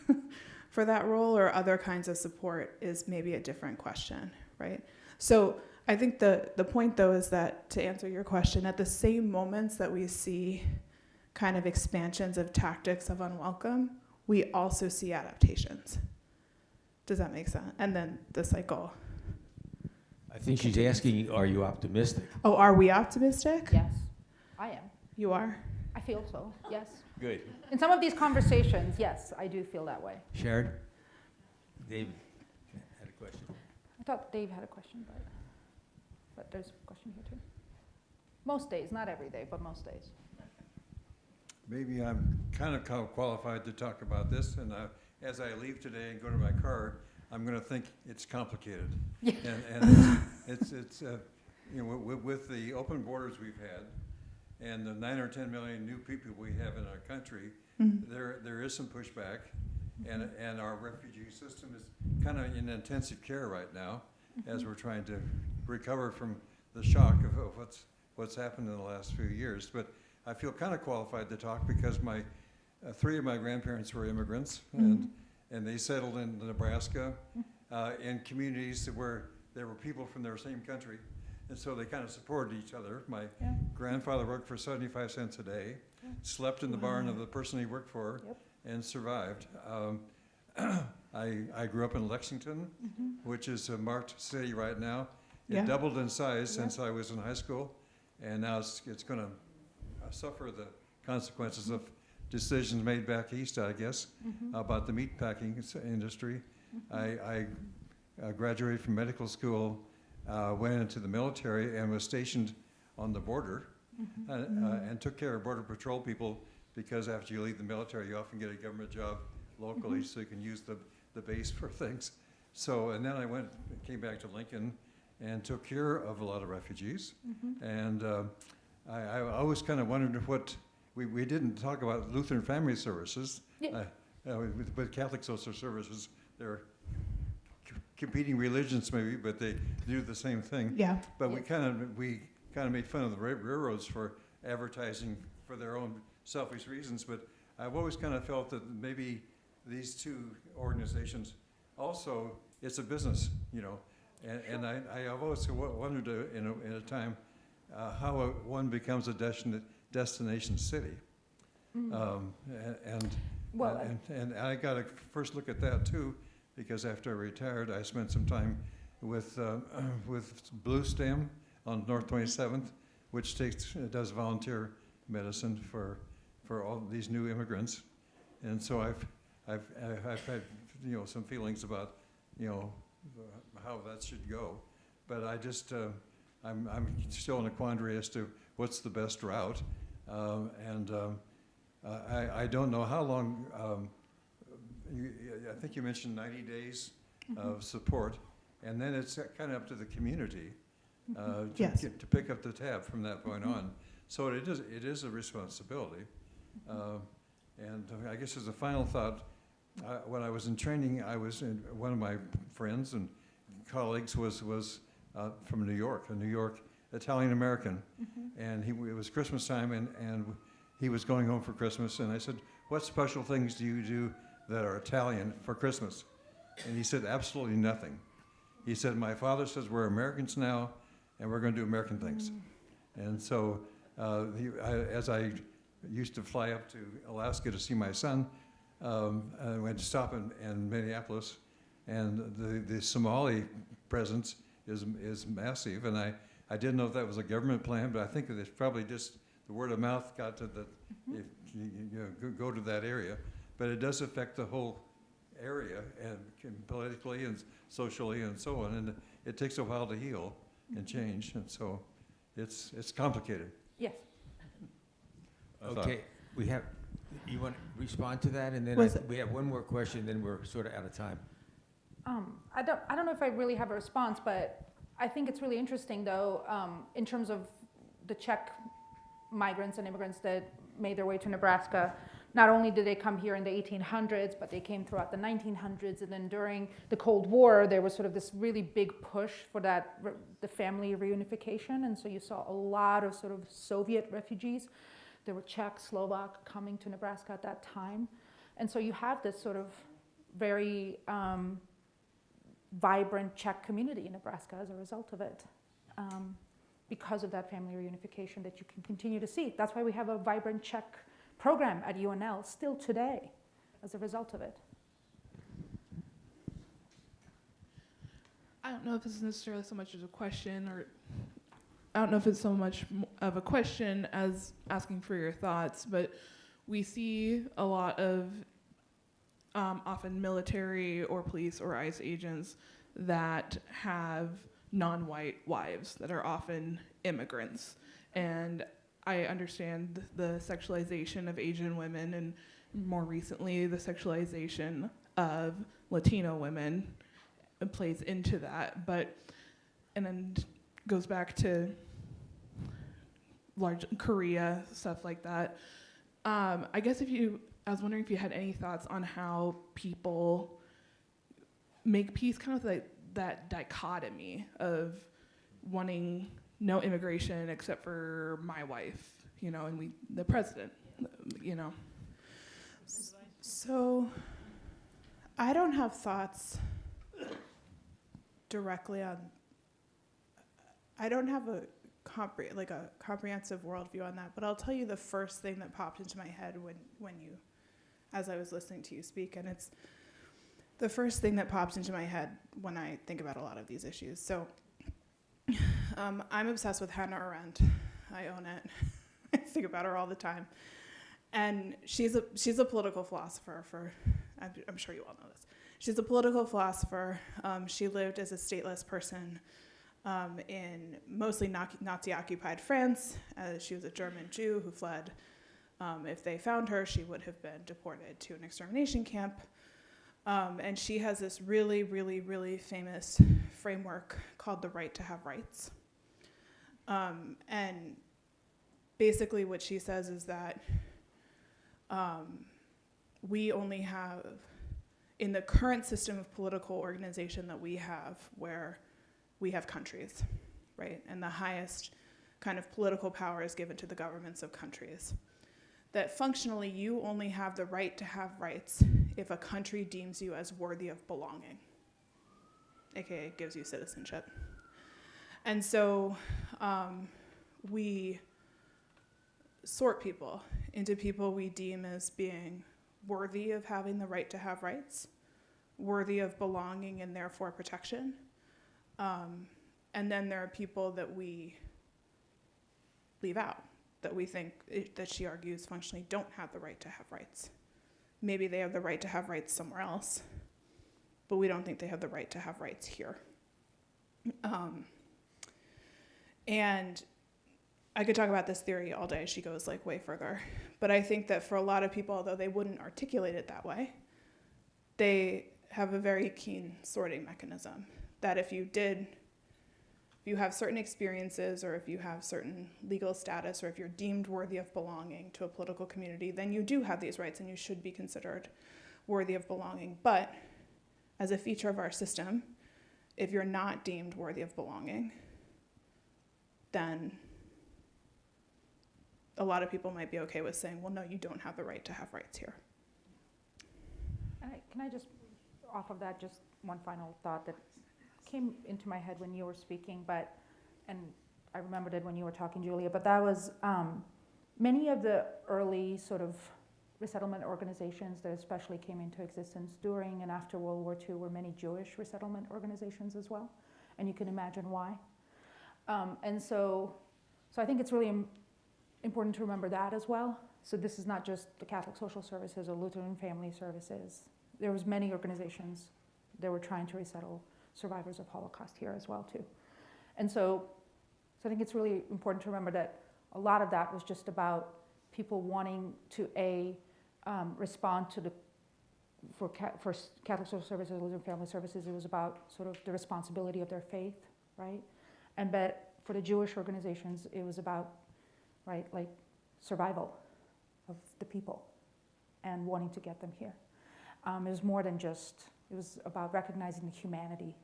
for that role or other kinds of support is maybe a different question, right? So I think the point though is that, to answer your question, at the same moments that we see kind of expansions of tactics of unwelcome, we also see adaptations. Does that make sense? And then the cycle. I think she's asking, are you optimistic? Oh, are we optimistic? Yes, I am. You are? I feel so, yes. Good. In some of these conversations, yes, I do feel that way. Sharon? David had a question. I thought Dave had a question, but there's a question here too. Most days, not every day, but most days. Maybe I'm kind of qualified to talk about this, and as I leave today and go to my car, I'm going to think it's complicated. Yeah. And it's you know, with the open borders we've had, and the 9 or 10 million new people we have in our country, there is some pushback, and our refugee system is kind of in intensive care right now, as we're trying to recover from the shock of what's happened in the last few years. But I feel kind of qualified to talk because my 3 of my grandparents were immigrants, and they settled in Nebraska in communities where there were people from their same country, and so they kind of supported each other. My grandfather worked for 75 cents a day, slept in the barn of the person he worked for, and survived. I grew up in Lexington, which is a marked city right now. It doubled in size since I was in high school, and now it's going to suffer the consequences of decisions made back east, I guess, about the meat packing industry. I graduated from medical school, went into the military, and was stationed on the border, and took care of border patrol people, because after you leave the military, you often get a government job locally, so you can use the base for things. So, and then I came back to Lincoln and took care of a lot of refugees. And I always kind of wondered what, we didn't talk about Lutheran Family Services, Yeah. With Catholic Social Services. They're competing religions maybe, but they do the same thing. Yeah. But we kind of made fun of the railroads for advertising for their own selfish reasons. But I've always kind of felt that maybe these two organizations also, it's a business, you know. And I've always wondered in a time how one becomes a destination city. And I got to first look at that too, because after I retired, I spent some time with Blue Stem on North 27th, which does volunteer medicine for all these new immigrants, and so I've had some feelings about how that should go, but I just I'm still in a quandary as to what's the best route, and I don't know how long. I think you mentioned 90 days of support, and then it's kind of up to the community to pick up the tab from that point on. So it is a responsibility. And I guess as a final thought, when I was in training, one of my friends and colleagues was from New York, a New York Italian American, and it was Christmas time, and he was going home for Christmas, and I said, "What special things do you do that are Italian for Christmas?" And he said, "Absolutely nothing." He said, "My father says we're Americans now, and we're going to do American things." And so, as I used to fly up to Alaska to see my son, I went to stop in Minneapolis, and the Somali presence is massive, and I didn't know if that was a government plan, but I think that it's probably just the word of mouth got to that if you go to that area. But it does affect the whole area, and politically and socially and so on, and it takes a while to heal and change, and so it's complicated. Yes. Okay, you want to respond to that, and then we have one more question, then we're sort of out of time. I don't know if I really have a response, but I think it's really interesting though, in terms of the Czech migrants and immigrants that made their way to Nebraska. Not only did they come here in the 1800s, but they came throughout the 1900s, and then during the Cold War, there was sort of this really big push for the family reunification, and so you saw a lot of sort of Soviet refugees. There were Czech, Slovak coming to Nebraska at that time, and so you have this sort of very vibrant Czech community in Nebraska as a result of it, because of that family reunification that you can continue to see. That's why we have a vibrant Czech program at UNL still today as a result of it. I don't know if this is necessarily so much as a question, or I don't know if it's so much of a question as asking for your thoughts, but we see a lot of often military or police or ICE agents that have non-white wives that are often immigrants. And I understand the sexualization of Asian women, and more recently the sexualization of Latino women plays into that. And then goes back to large Korea, stuff like that. I guess I was wondering if you had any thoughts on how people make peace kind of like that dichotomy of wanting no immigration except for my wife, and the president, So I don't have thoughts directly on, I don't have a comprehensive worldview on that, but I'll tell you the first thing that popped into my head as I was listening to you speak, and it's the first thing that popped into my head when I think about a lot of these issues. So I'm obsessed with Hannah Arendt. I own it. I think about her all the time. And she's a political philosopher. I'm sure you all know this. She's a political philosopher. She lived as a stateless person in mostly Nazi-occupied France. She was a German Jew who fled. If they found her, she would have been deported to an extermination camp. And she has this really, really, really famous framework called the right to have rights. And basically what she says is that we only have, in the current system of political organization that we have, where we have countries, right? And the highest kind of political power is given to the governments of countries. That functionally you only have the right to have rights if a country deems you as worthy of belonging, aka gives you citizenship. And so we sort people into people we deem as being worthy of having the right to have rights, worthy of belonging and therefore protection. And then there are people that we leave out, that we think, that she argues functionally don't have the right to have rights. Maybe they have the right to have rights somewhere else, but we don't think they have the right to have rights here. And I could talk about this theory all day. She goes like way further. But I think that for a lot of people, although they wouldn't articulate it that way, they have a very keen sorting mechanism. That if you have certain experiences, or if you have certain legal status, or if you're deemed worthy of belonging to a political community, then you do have these rights and you should be considered worthy of belonging. But as a feature of our system, if you're not deemed worthy of belonging, then a lot of people might be okay with saying, well, no, you don't have the right to have rights here. Can I just, off of that, just one final thought that came into my head when you were speaking, and I remembered it when you were talking, Julia, but that was many of the early sort of resettlement organizations that especially came into existence during and after World War II were many Jewish resettlement organizations as well, and you can imagine why. And so I think it's really important to remember that as well. So this is not just the Catholic Social Services or Lutheran Family Services. There was many organizations that were trying to resettle survivors of Holocaust here as well too. And so I think it's really important to remember that a lot of that was just about people wanting to respond to for Catholic Social Services, Lutheran Family Services, it was about sort of the responsibility of their faith, right? But for the Jewish organizations, it was about, right, like survival of the people and wanting to get them here. It was more than just, it was about recognizing the humanity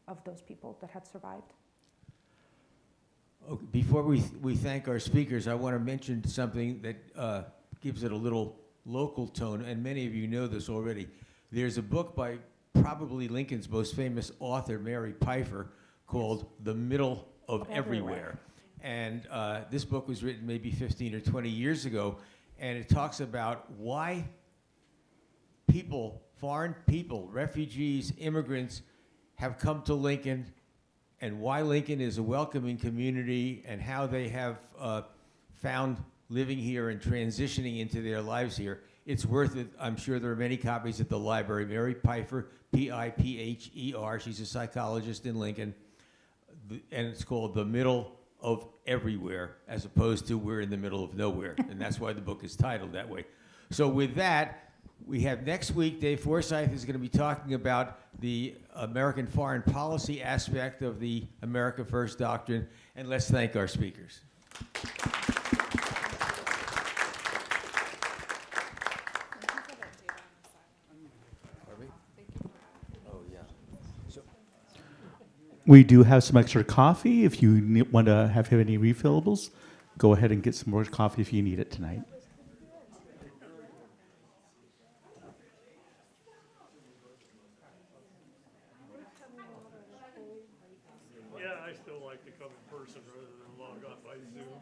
of those people that had survived. Okay, before we thank our speakers, I want to mention something that gives it a little local tone, and many of you know this already. There's a book by probably Lincoln's most famous author, Mary Pfeiffer, called The Middle of Everywhere. And this book was written maybe 15 or 20 years ago, and it talks about why people, foreign people, refugees, immigrants, have come to Lincoln, and why Lincoln is a welcoming community, and how they have found living here and transitioning into their lives here. It's worth it. I'm sure there are many copies at the library. Mary Pfeiffer, P-I-P-H-E-R. She's a psychologist in Lincoln. And it's called The Middle of Everywhere, as opposed to We're in the Middle of Nowhere. And that's why the book is titled that way. So with that, we have next week, Dave Forsyth is going to be talking about the American foreign policy aspect of the America First Doctrine. And let's thank our speakers. We do have some extra coffee. If you want to have any refillables, go ahead and get some more coffee if you need it tonight. Yeah, I still like to come in person rather than log on by Zoom.